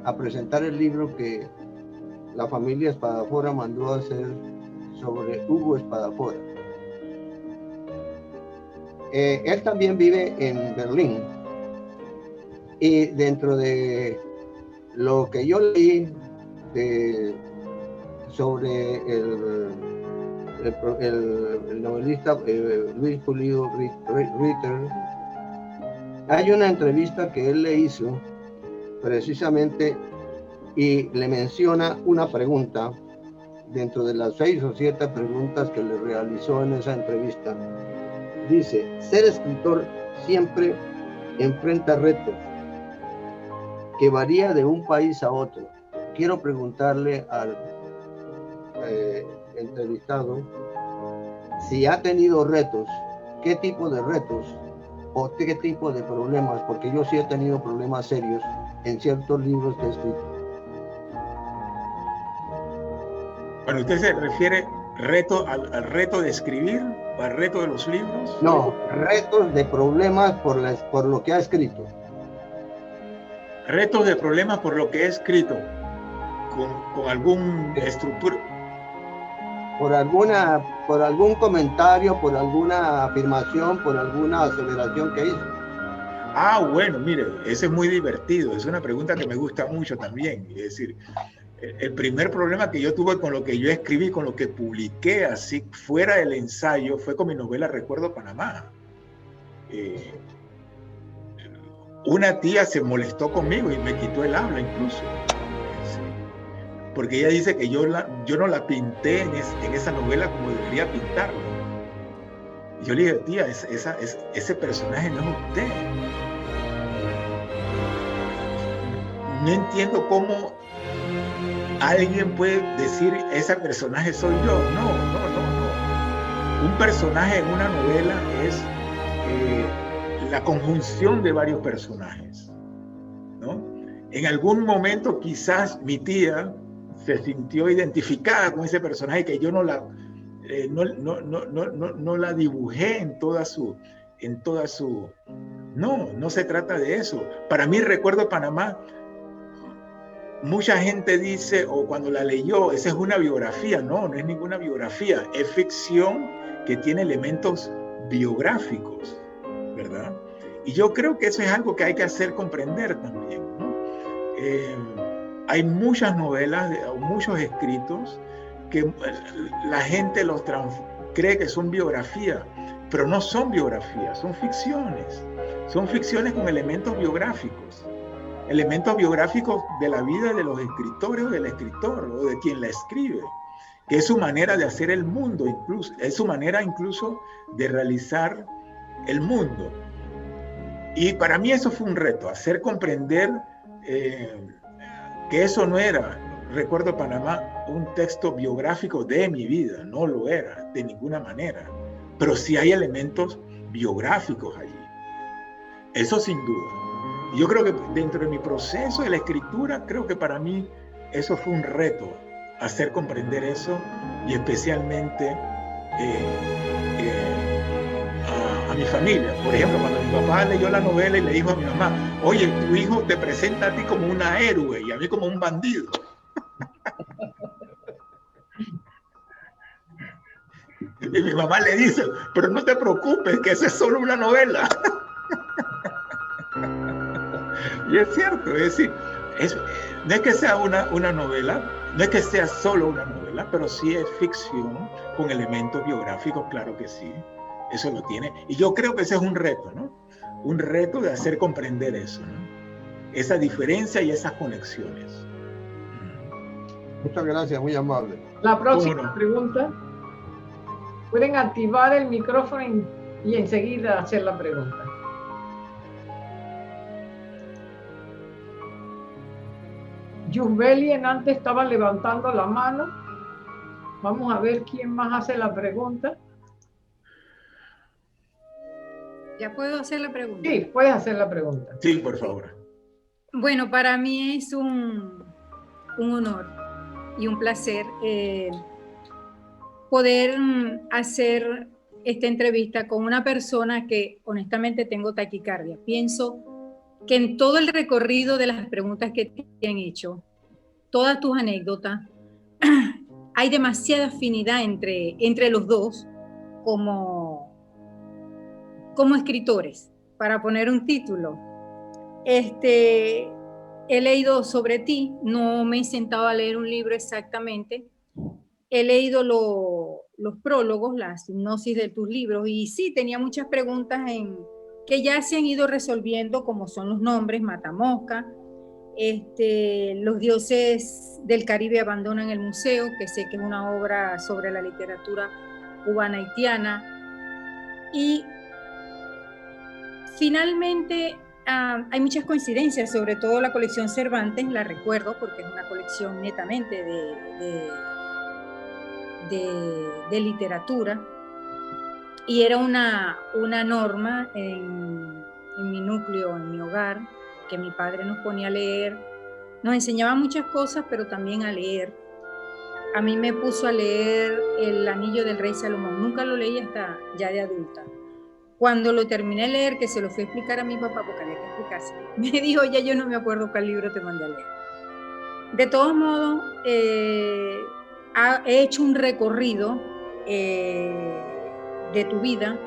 a presentar el libro que la familia Espadafora mandó a hacer sobre Hugo Espadafora. Él también vive en Berlín y dentro de lo que yo leí sobre el novelista Luis Pulido Reiter, hay una entrevista que él le hizo precisamente y le menciona una pregunta dentro de las 6 o 7 preguntas que le realizó en esa entrevista. Dice, ser escritor siempre enfrenta retos que varía de un país a otro. Quiero preguntarle al entrevistado si ha tenido retos, qué tipo de retos o qué tipo de problemas, porque yo sí he tenido problemas serios en ciertos libros que he escrito. Bueno, ¿usted se refiere al reto de escribir o al reto de los libros? No, retos de problemas por lo que ha escrito. Retos de problemas por lo que he escrito, con algún estructura. Por algún comentario, por alguna afirmación, por alguna aseveración que hizo. Ah, bueno, mire, ese es muy divertido, es una pregunta que me gusta mucho también. Es decir, el primer problema que yo tuve con lo que yo escribí, con lo que publiqué así fuera del ensayo, fue con mi novela Recuerdo Panamá. Una tía se molestó conmigo y me quitó el habla incluso. Sí. Porque ella dice que yo no la pinté en esa novela como debería pintarlo. Y yo le dije, tía, ese personaje no es usted. No entiendo cómo alguien puede decir, ese personaje soy yo. No. Un personaje en una novela es la conjunción de varios personajes, ¿no? En algún momento quizás mi tía se sintió identificada con ese personaje que yo no la dibujé en toda su... No se trata de eso. Para mí Recuerdo Panamá, mucha gente dice, o cuando la leyó, esa es una biografía. No es ninguna biografía, es ficción que tiene elementos biográficos, ¿verdad? Y yo creo que eso es algo que hay que hacer comprender también, ¿no? Hay muchas novelas, muchos escritos que la gente cree que son biografías, pero no son biografías, son ficciones. Son ficciones con elementos biográficos de la vida de los escritores o del escritor o de quien la escribe, que es su manera de hacer el mundo, incluso, es su manera incluso de realizar el mundo. Y para mí eso fue un reto, hacer comprender que eso no era, Recuerdo Panamá, un texto biográfico de mi vida, no lo era de ninguna manera, pero sí hay elementos biográficos allí, eso sin duda. Y yo creo que dentro de mi proceso de la escritura, creo que para mí eso fue un reto, hacer comprender eso, y especialmente a mi familia. Por ejemplo, cuando mi papá leyó la novela y le dijo a mi mamá, oye, tu hijo te presenta a ti como una héroe y a mí como un bandido. Y mi mamá le dice, pero no te preocupes, que eso es solo una novela. Y es cierto, es decir, no es que sea una novela, no es que sea solo una novela, pero sí es ficción con elementos biográficos, claro que sí. Eso lo tiene. Y yo creo que ese es un reto, ¿no? Un reto de hacer comprender eso, ¿no? Esa diferencia y esas conexiones. Muchas gracias, muy amable. La próxima pregunta. Pueden activar el micrófono y enseguida hacer la pregunta. Yusbeli antes estaba levantando la mano. Vamos a ver quién más hace la pregunta. ¿Ya puedo hacer la pregunta? Sí, puedes hacer la pregunta. Sí, por favor. Bueno, para mí es un honor y un placer poder hacer esta entrevista con una persona que honestamente tengo taquicardia. Pienso que en todo el recorrido de las preguntas que te han hecho, todas tus anécdotas, hay demasiada afinidad entre los dos como escritores, para poner un título. He leído sobre ti, no me he sentado a leer un libro exactamente, he leído los prólogos, la sinopsis de tus libros, y sí, tenía muchas preguntas que ya se han ido resolviendo, como son los nombres, Matamosca, los dioses del Caribe abandonan el museo, que sé que es una obra sobre la literatura cubana haitiana, y finalmente hay muchas coincidencias, sobre todo la colección Cervantes, la recuerdo porque es una colección netamente de literatura, Y era una norma en mi núcleo, en mi hogar, que mi padre nos ponía a leer. Nos enseñaba muchas cosas, pero también a leer. A mí me puso a leer El Anillo del Rey Salomón. Nunca lo leí hasta ya de adulta. Cuando lo terminé de leer, que se lo fui a explicar a mi papá, porque había que explicarse, me dijo, ya yo no me acuerdo cuál libro te mandé a leer. De todos modos, he hecho un recorrido de tu vida,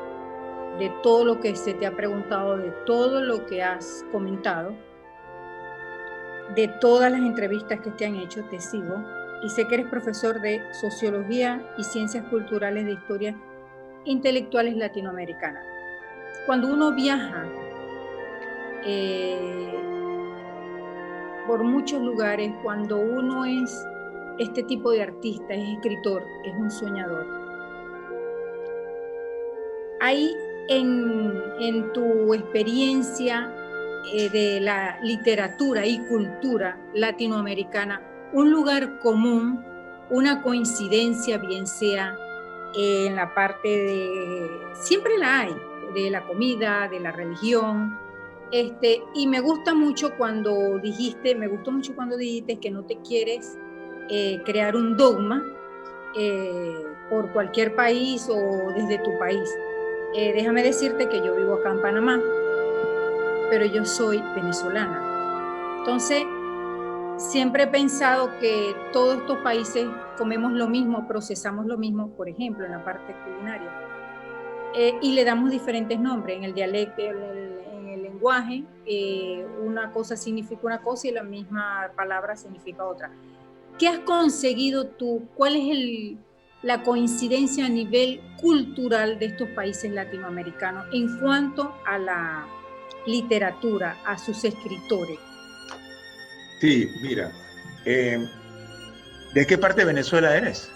de todo lo que se te ha preguntado, de todo lo que has comentado, de todas las entrevistas que te han hecho, te sigo, y sé que eres profesor de Sociología y Ciencias Culturales de Historia Intelectuales Latinoamericanas. Cuando uno viaja por muchos lugares, cuando uno es este tipo de artista, es escritor, es un soñador, hay en tu experiencia de la literatura y cultura latinoamericana un lugar común, una coincidencia, bien sea en la parte de, siempre la hay, de la comida, de la religión, y me gustó mucho cuando dijiste que no te quieres crear un dogma por cualquier país o desde tu país. Déjame decirte que yo vivo acá en Panamá, pero yo soy venezolana. Entonces, siempre he pensado que todos estos países comemos lo mismo, procesamos lo mismo, por ejemplo, en la parte culinaria, y le damos diferentes nombres en el dialecto, en el lenguaje. Una cosa significa una cosa y la misma palabra significa otra. ¿Qué has conseguido tú? ¿Cuál es la coincidencia a nivel cultural de estos países latinoamericanos en cuanto a la literatura, a sus escritores? Sí, mira, ¿de qué parte de Venezuela eres?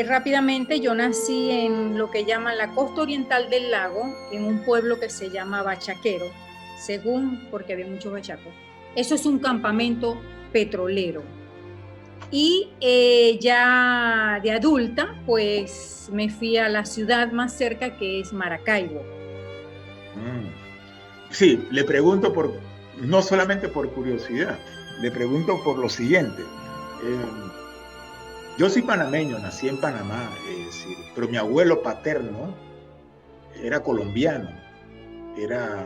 Rápidamente, yo nací en lo que llaman la costa oriental del lago, en un pueblo que se llama Bachaquero, porque había muchos bachacos. Eso es un campamento petrolero. Y ya de adulta, pues me fui a la ciudad más cerca, que es Maracaibo. Sí, le pregunto no solamente por curiosidad, le pregunto por lo siguiente. Yo soy panameño, nací en Panamá, pero mi abuelo paterno era colombiano, era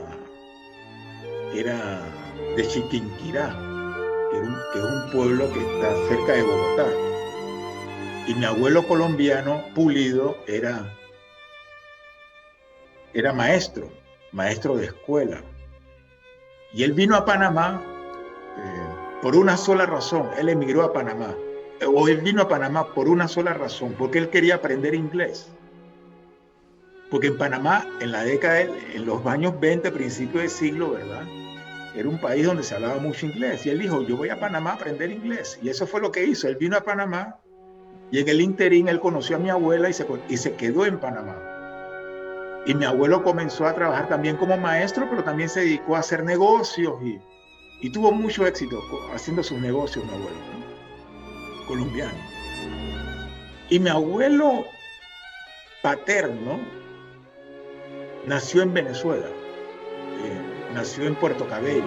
de Chiquinquirá, que es un pueblo que está cerca de Bogotá. Y mi abuelo colombiano, Pulido, era maestro de escuela. Y él vino a Panamá por una sola razón. Él emigró a Panamá. O él vino a Panamá por una sola razón, porque él quería aprender inglés. Porque en Panamá, en los años 20, principios del siglo, ¿verdad?, era un país donde se hablaba mucho inglés. Y él dijo, yo voy a Panamá a aprender inglés. Y eso fue lo que hizo. Él vino a Panamá y en el interín él conoció a mi abuela y se quedó en Panamá. Y mi abuelo comenzó a trabajar también como maestro, pero también se dedicó a hacer negocios y tuvo mucho éxito haciendo sus negocios, mi abuelo, ¿no?, colombiano. Y mi abuelo paterno nació en Venezuela, nació en Puerto Cabello.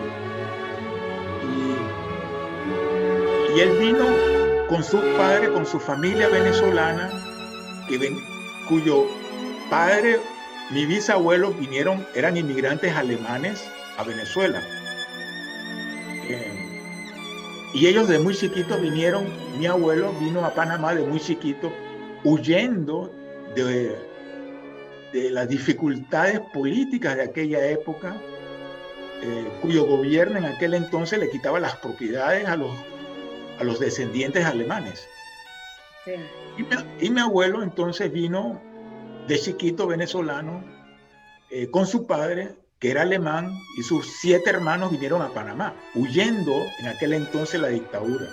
Y él vino con su padre, con su familia venezolana, cuyo padre, mi bisabuelo, eran inmigrantes alemanes a Venezuela. Y ellos de muy chiquitos vinieron, mi abuelo vino a Panamá de muy chiquito, huyendo de las dificultades políticas de aquella época, cuyo gobierno en aquel entonces le quitaba las propiedades a los descendientes alemanes. Sí. Y mi abuelo entonces vino de chiquito venezolano con su padre, que era alemán, y sus 7 hermanos vinieron a Panamá, huyendo en aquel entonces la dictadura.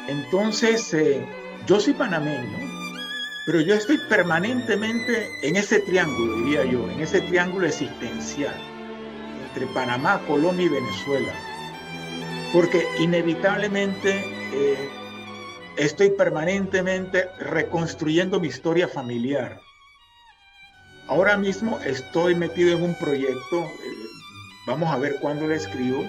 Entonces, yo soy panameño, pero yo estoy permanentemente en ese triángulo, diría yo, en ese triángulo existencial entre Panamá, Colombia y Venezuela, porque inevitablemente estoy permanentemente reconstruyendo mi historia familiar. Ahora mismo estoy metido en un proyecto, vamos a ver cuándo lo escribo,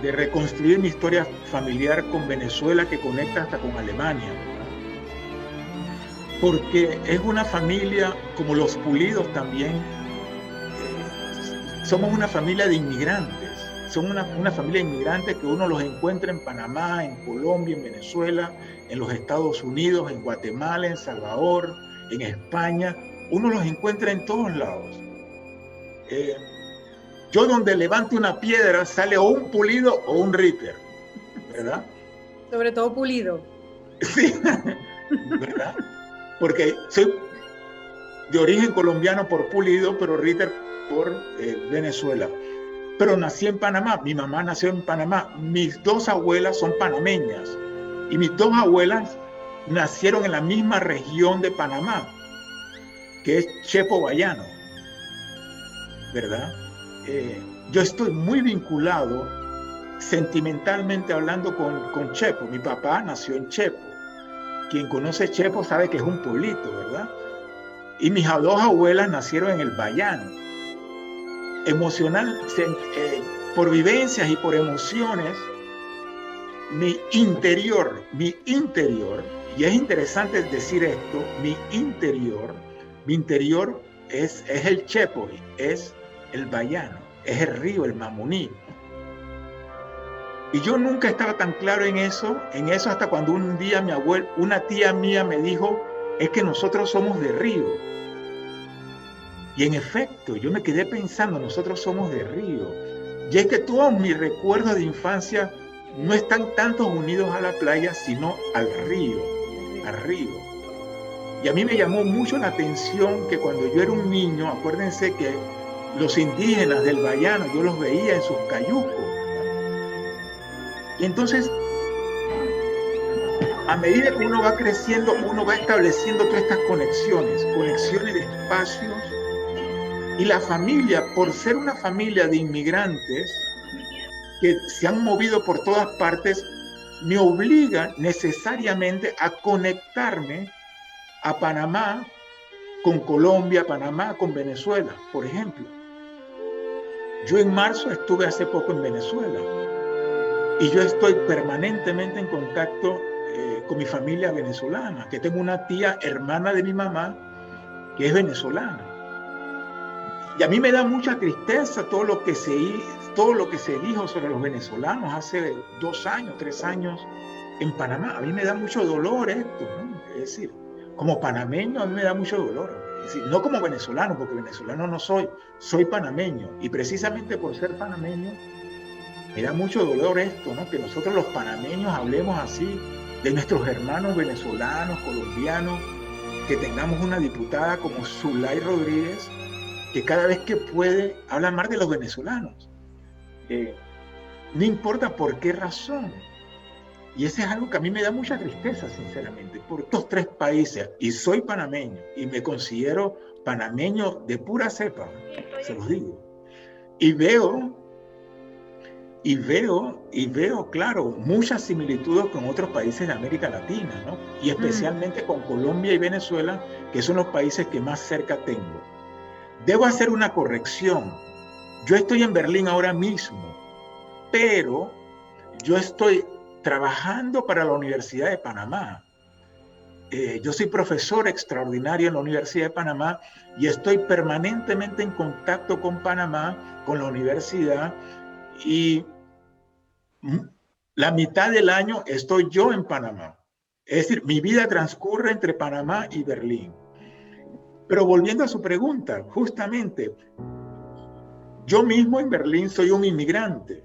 de reconstruir mi historia familiar con Venezuela, que conecta hasta con Alemania. Porque es una familia, como los Pulidos también, somos una familia de inmigrantes. Son una familia de inmigrantes que uno los encuentra en Panamá, en Colombia, en Venezuela, en los Estados Unidos, en Guatemala, en Salvador, en España. Uno los encuentra en todos lados. Yo donde levante una piedra sale o un Pulido o un Ritter, ¿verdad? Sobre todo Pulido. Sí, ¿verdad? Porque soy de origen colombiano por Pulido, pero Ritter por Venezuela. Pero nací en Panamá, mi mamá nació en Panamá, mis dos abuelas son panameñas y mis dos abuelas nacieron en la misma región de Panamá, que es Chepo Bayano, ¿verdad? Yo estoy muy vinculado sentimentalmente hablando con Chepo. Mi papá nació en Chepo. Quien conoce Chepo sabe que es un pueblito, ¿verdad? Y mis dos abuelas nacieron en el Bayano. Emocional, por vivencias y por emociones, mi interior, y es interesante decir esto, mi interior es el Chepo, es el Bayano, es el río, el Mamuní. Y yo nunca estaba tan claro en eso hasta cuando un día una tía mía me dijo, es que nosotros somos de río. Y en efecto, yo me quedé pensando, nosotros somos de río. Y es que todos mis recuerdos de infancia no están tanto unidos a la playa, sino al río. Y a mí me llamó mucho la atención que cuando yo era un niño, acuérdense que los indígenas del Bayano, yo los veía en sus cayucos. Y entonces, a medida que uno va creciendo, uno va estableciendo todas estas conexiones de espacios. Y la familia, por ser una familia de inmigrantes que se han movido por todas partes, me obliga necesariamente a conectarme a Panamá con Colombia, Panamá con Venezuela, por ejemplo. Yo en marzo estuve hace poco en Venezuela y yo estoy permanentemente en contacto con mi familia venezolana, que tengo una tía hermana de mi mamá que es venezolana. Y a mí me da mucha tristeza todo lo que se dijo sobre los venezolanos hace 2 años, 3 años en Panamá. A mí me da mucho dolor esto, ¿no? Es decir, como panameño a mí me da mucho dolor. Es decir, no como venezolano, porque venezolano no soy panameño. Y precisamente por ser panameño, me da mucho dolor esto, ¿no? Que nosotros los panameños hablemos así de nuestros hermanos venezolanos, colombianos, que tengamos una diputada como Zulay Rodríguez, que cada vez que puede habla mal de los venezolanos. No importa por qué razón. Y eso es algo que a mí me da mucha tristeza, sinceramente, por estos 3 países. Y soy panameño, y me considero panameño de pura cepa, se los digo. Y veo, claro, muchas similitudes con otros países de América Latina, ¿no? Y especialmente con Colombia y Venezuela, que son los países que más cerca tengo. Debo hacer una corrección. Yo estoy en Berlín ahora mismo, pero yo estoy trabajando para la Universidad de Panamá. Yo soy profesor extraordinario en la Universidad de Panamá y estoy permanentemente en contacto con Panamá, con la universidad, y la mitad del año estoy yo en Panamá. Es decir, mi vida transcurre entre Panamá y Berlín. Pero volviendo a su pregunta, justamente, yo mismo en Berlín soy un inmigrante,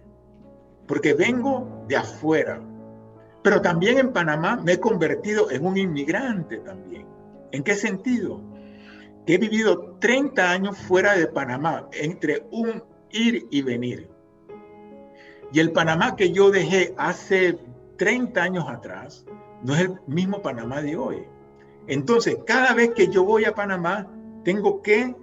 porque vengo de afuera. Pero también en Panamá me he convertido en un inmigrante también. ¿En qué sentido? Que he vivido 30 años fuera de Panamá, entre un ir y venir. Y el Panamá que yo dejé hace 30 años atrás no es el mismo Panamá de hoy. Entonces, cada vez que yo voy a Panamá, tengo que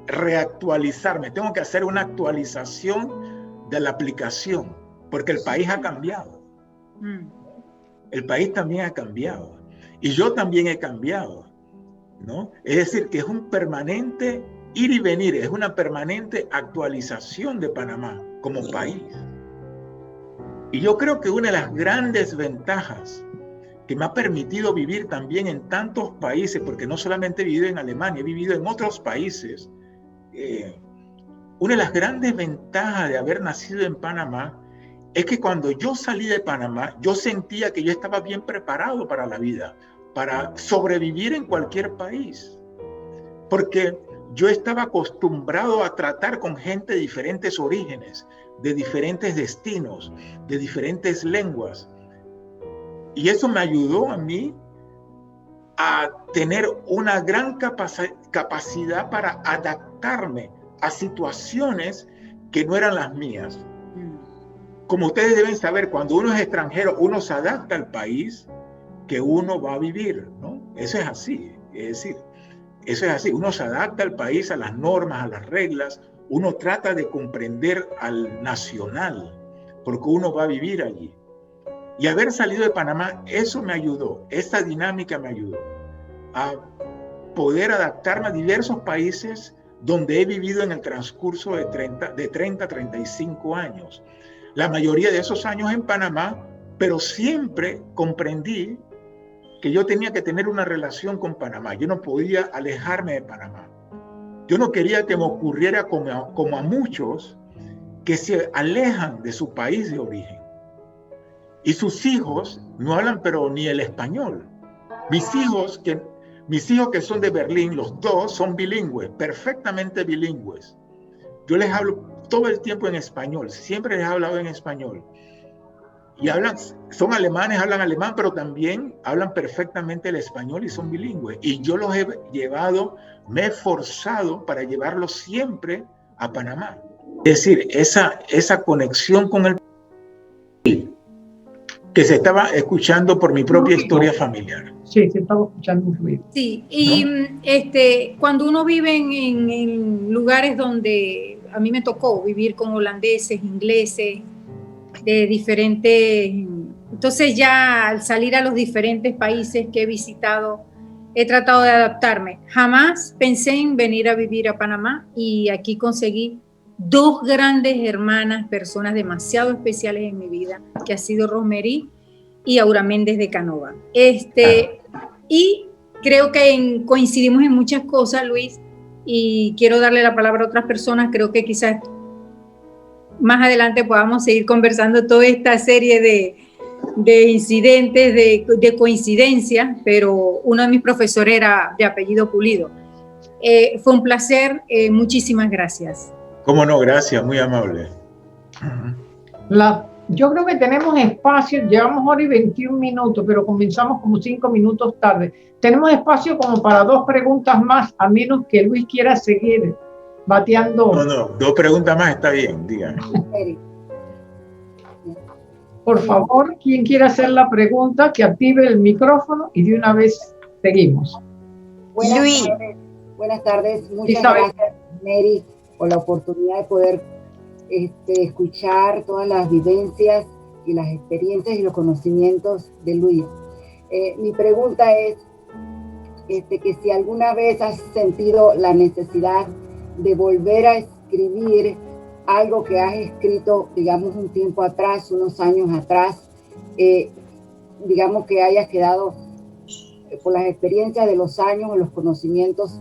reactualizarme, tengo que hacer una actualización de la aplicación, porque el país ha cambiado. el país también ha cambiado. Y yo también he cambiado, ¿no? Es decir, que es un permanente ir y venir, es una permanente actualización de Panamá como país. Y yo creo que una de las grandes ventajas que me ha permitido vivir también en tantos países, porque no solamente he vivido en Alemania, he vivido en otros países, una de las grandes ventajas de haber nacido en Panamá es que cuando yo salí de Panamá, yo sentía que yo estaba bien preparado para la vida, para sobrevivir en cualquier país. Porque yo estaba acostumbrado a tratar con gente de diferentes orígenes, de diferentes destinos, de diferentes lenguas. Y eso me ayudó a mí a tener una gran capacidad para adaptarme a situaciones que no eran las mías. Como ustedes deben saber, cuando uno es extranjero, uno se adapta al país que uno va a vivir, ¿no? Eso es así, es decir, eso es así. Uno se adapta al país, a las normas, a las reglas. Uno trata de comprender al nacional, porque uno va a vivir allí. Y haber salido de Panamá, eso me ayudó, esa dinámica me ayudó a poder adaptarme a diversos países donde he vivido en el transcurso de 30 a 35 años. La mayoría de esos años en Panamá, pero siempre comprendí que yo tenía que tener una relación con Panamá. Yo no podía alejarme de Panamá. Yo no quería que me ocurriera como a muchos que se alejan de su país de origen. Y sus hijos no hablan pero ni el español. Mis hijos que son de Berlín, los dos son bilingües, perfectamente bilingües. Yo les hablo todo el tiempo en español, siempre les he hablado en español. Y son alemanes, hablan alemán, pero también hablan perfectamente el español y son bilingües. Y yo los he llevado, me he esforzado para llevarlos siempre a Panamá. Es decir, esa conexión con el que se estaba escuchando por mi propia historia familiar. Sí, se estaba escuchando un ruido. Sí, y ¿no? Cuando uno vive en lugares donde a mí me tocó vivir con holandeses, ingleses, de diferentes, entonces ya al salir a los diferentes países que he visitado, he tratado de adaptarme. Jamás pensé en venir a vivir a Panamá y aquí conseguí dos grandes hermanas, personas demasiado especiales en mi vida, que ha sido Rosemary y Aura Méndez de Canova. Y creo que coincidimos en muchas cosas, Luis, y quiero darle la palabra a otras personas. Creo que quizás más adelante podamos seguir conversando toda esta serie de incidentes, de coincidencias, pero uno de mis profesores era de apellido Pulido. Fue un placer, muchísimas gracias. Cómo no, gracias, muy amable. Yo creo que tenemos espacio, llevamos hora y 21 minutos, pero comenzamos como 5 minutos tarde. Tenemos espacio como para 2 preguntas más, a menos que Luis quiera seguir bateando. No, 2 preguntas más está bien, díganme. Por favor, quien quiera hacer la pregunta, que active el micrófono y de una vez seguimos. Buenas tardes, muchas gracias, Mary, por la oportunidad de poder escuchar todas las vivencias y las experiencias y los conocimientos de Luis. Mi pregunta es que si alguna vez has sentido la necesidad de volver a escribir algo que has escrito, digamos, un tiempo atrás, unos años atrás, digamos que hayas quedado por las experiencias de los años o los conocimientos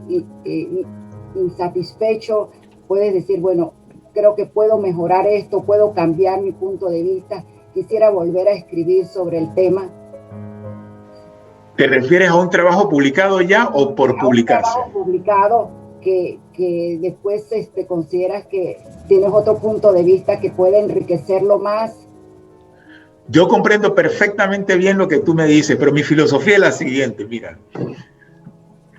insatisfecho, puedes decir, bueno, creo que puedo mejorar esto, puedo cambiar mi punto de vista, quisiera volver a escribir sobre el tema. ¿Te refieres a un trabajo publicado ya o por publicarse? Un trabajo publicado que después consideras que tienes otro punto de vista que puede enriquecerlo más. Yo comprendo perfectamente bien lo que tú me dices, pero mi filosofía es la siguiente, mira.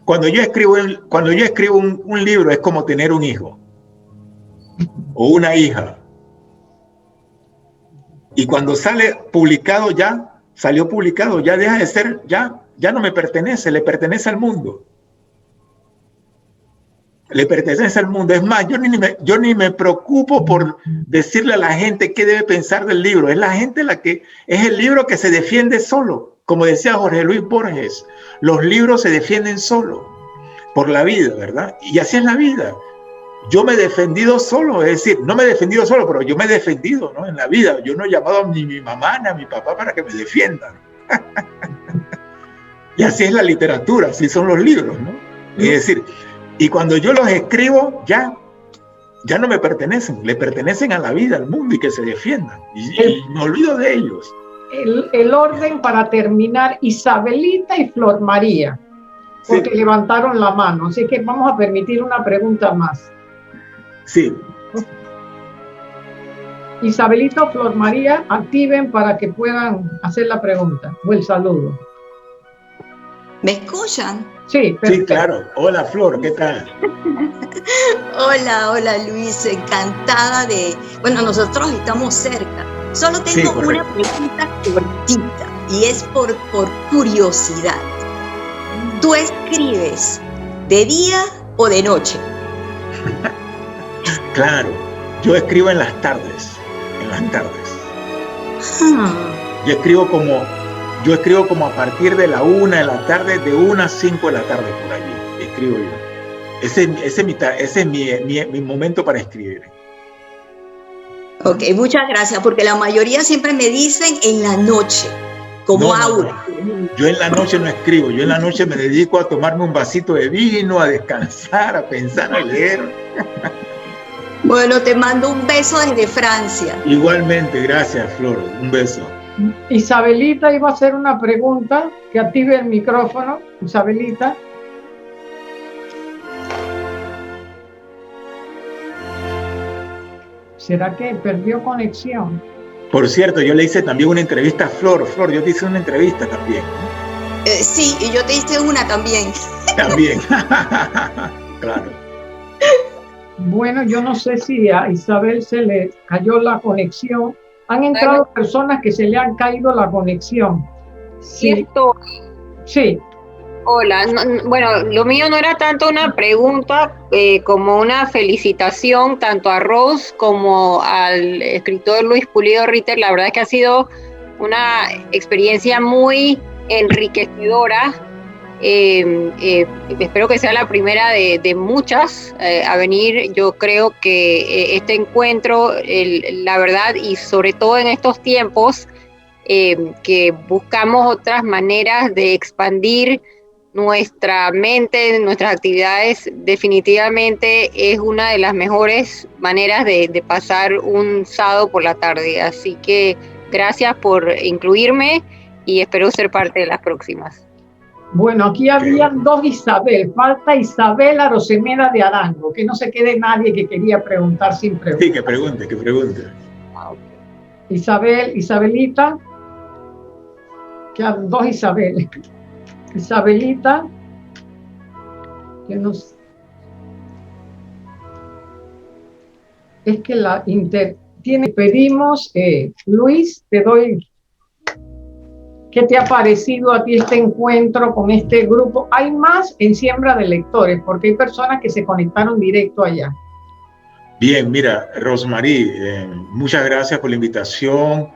Cuando yo escribo un libro es como tener un hijo o una hija. Y cuando sale publicado ya, salió publicado, ya deja de ser, ya no me pertenece, le pertenece al mundo. le pertenece al mundo. Es más, yo ni me preocupo por decirle a la gente qué debe pensar del libro. Es la gente es el libro que se defiende solo. Como decía Jorge Luis Borges, los libros se defienden solo por la vida, ¿verdad? Y así es la vida. Yo me he defendido solo, es decir, no me he defendido solo, pero yo me he defendido, ¿no? En la vida. Yo no he llamado ni a mi mamá ni a mi papá para que me defiendan. Y así es la literatura, así son los libros, ¿no? Es decir, y cuando yo los escribo, ya no me pertenecen, le pertenecen a la vida, al mundo, y que se defiendan. Y me olvido de ellos. El orden para terminar, Isabelita y Flor María, porque sí levantaron la mano, así que vamos a permitir una pregunta más. Sí. Isabelita o Flor María, activen para que puedan hacer la pregunta o el saludo. ¿Me escuchan? Sí, perfecto. Sí, claro. Hola, Flor, ¿qué tal? Hola Luis, encantada de... Bueno, nosotros estamos cerca. Solo tengo una pregunta cortita y es por curiosidad. ¿Tú escribes de día o de noche? Claro, yo escribo en las tardes, Yo escribo como a partir de la 1 de la tarde, de 1 a 5 de la tarde, por allí, escribo yo. Ese es mi momento para escribir. Ok, muchas gracias, porque la mayoría siempre me dicen en la noche, como Aura. Yo en la noche no escribo, yo en la noche me dedico a tomarme un vasito de vino, a descansar, a pensar, a leer. Bueno, te mando un beso desde Francia. Igualmente, gracias, Flor, un beso. Isabelita iba a hacer una pregunta, que active el micrófono, Isabelita. ¿Será que perdió conexión? Por cierto, yo le hice también una entrevista a Flor. Flor, yo te hice una entrevista también. Sí, y yo te hice una también. También, claro. Bueno, yo no sé si a Isabel se le cayó la conexión. Han entrado personas que se le han caído la conexión. Sí. Sí. Hola, bueno, lo mío no era tanto una pregunta como una felicitación tanto a Rose como al escritor Luis Pulido Ritter. La verdad es que ha sido una experiencia muy enriquecedora. Espero que sea la primera de muchas a venir. Yo creo que este encuentro, la verdad, y sobre todo en estos tiempos que buscamos otras maneras de expandir nuestra mente, nuestras actividades, definitivamente es una de las mejores maneras de pasar un sábado por la tarde. Así que gracias por incluirme y espero ser parte de las próximas. Bueno, aquí habían dos Isabel, falta Isabel Arosemena de Arango, que no se quede nadie que quería preguntar sin preguntar. Sí, que pregunte. Isabelita, quedan dos Isabel. Isabelita, que nos... Es que la pedimos, Luis, te doy... ¿Qué te ha parecido a ti este encuentro con este grupo? Hay más en Siembra de Lectores, porque hay personas que se conectaron directo allá. Bien, mira, Rosmarie, muchas gracias por la invitación.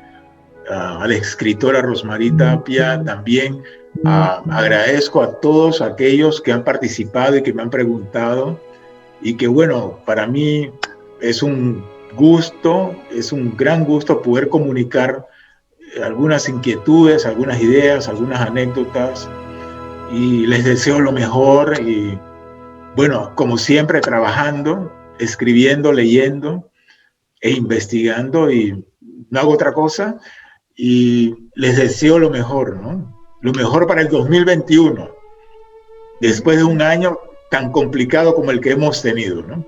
A la escritora Rosmarie Tapia también. Agradezco a todos aquellos que han participado y que me han preguntado. Y que bueno, para mí es un gusto, es un gran gusto poder comunicar algunas inquietudes, algunas ideas, algunas anécdotas, y les deseo lo mejor. Y bueno, como siempre, trabajando, escribiendo, leyendo e investigando, y no hago otra cosa, y les deseo lo mejor, ¿no? Lo mejor para el 2021, después de un año tan complicado como el que hemos tenido, ¿no?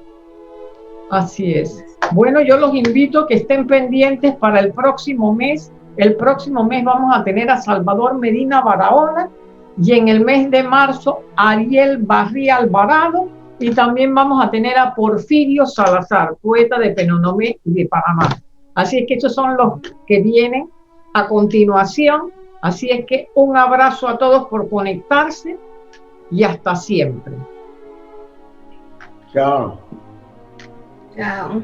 Así es. Bueno, yo los invito a que estén pendientes para el próximo mes. El próximo mes vamos a tener a Salvador Medina Barahona, y en el mes de marzo Ariel Barría Alvarado, y también vamos a tener a Porfirio Salazar, poeta de Penonomé y de Panamá. Así es que estos son los que vienen a continuación. Así es que un abrazo a todos por conectarse y hasta siempre. Chao. Chao.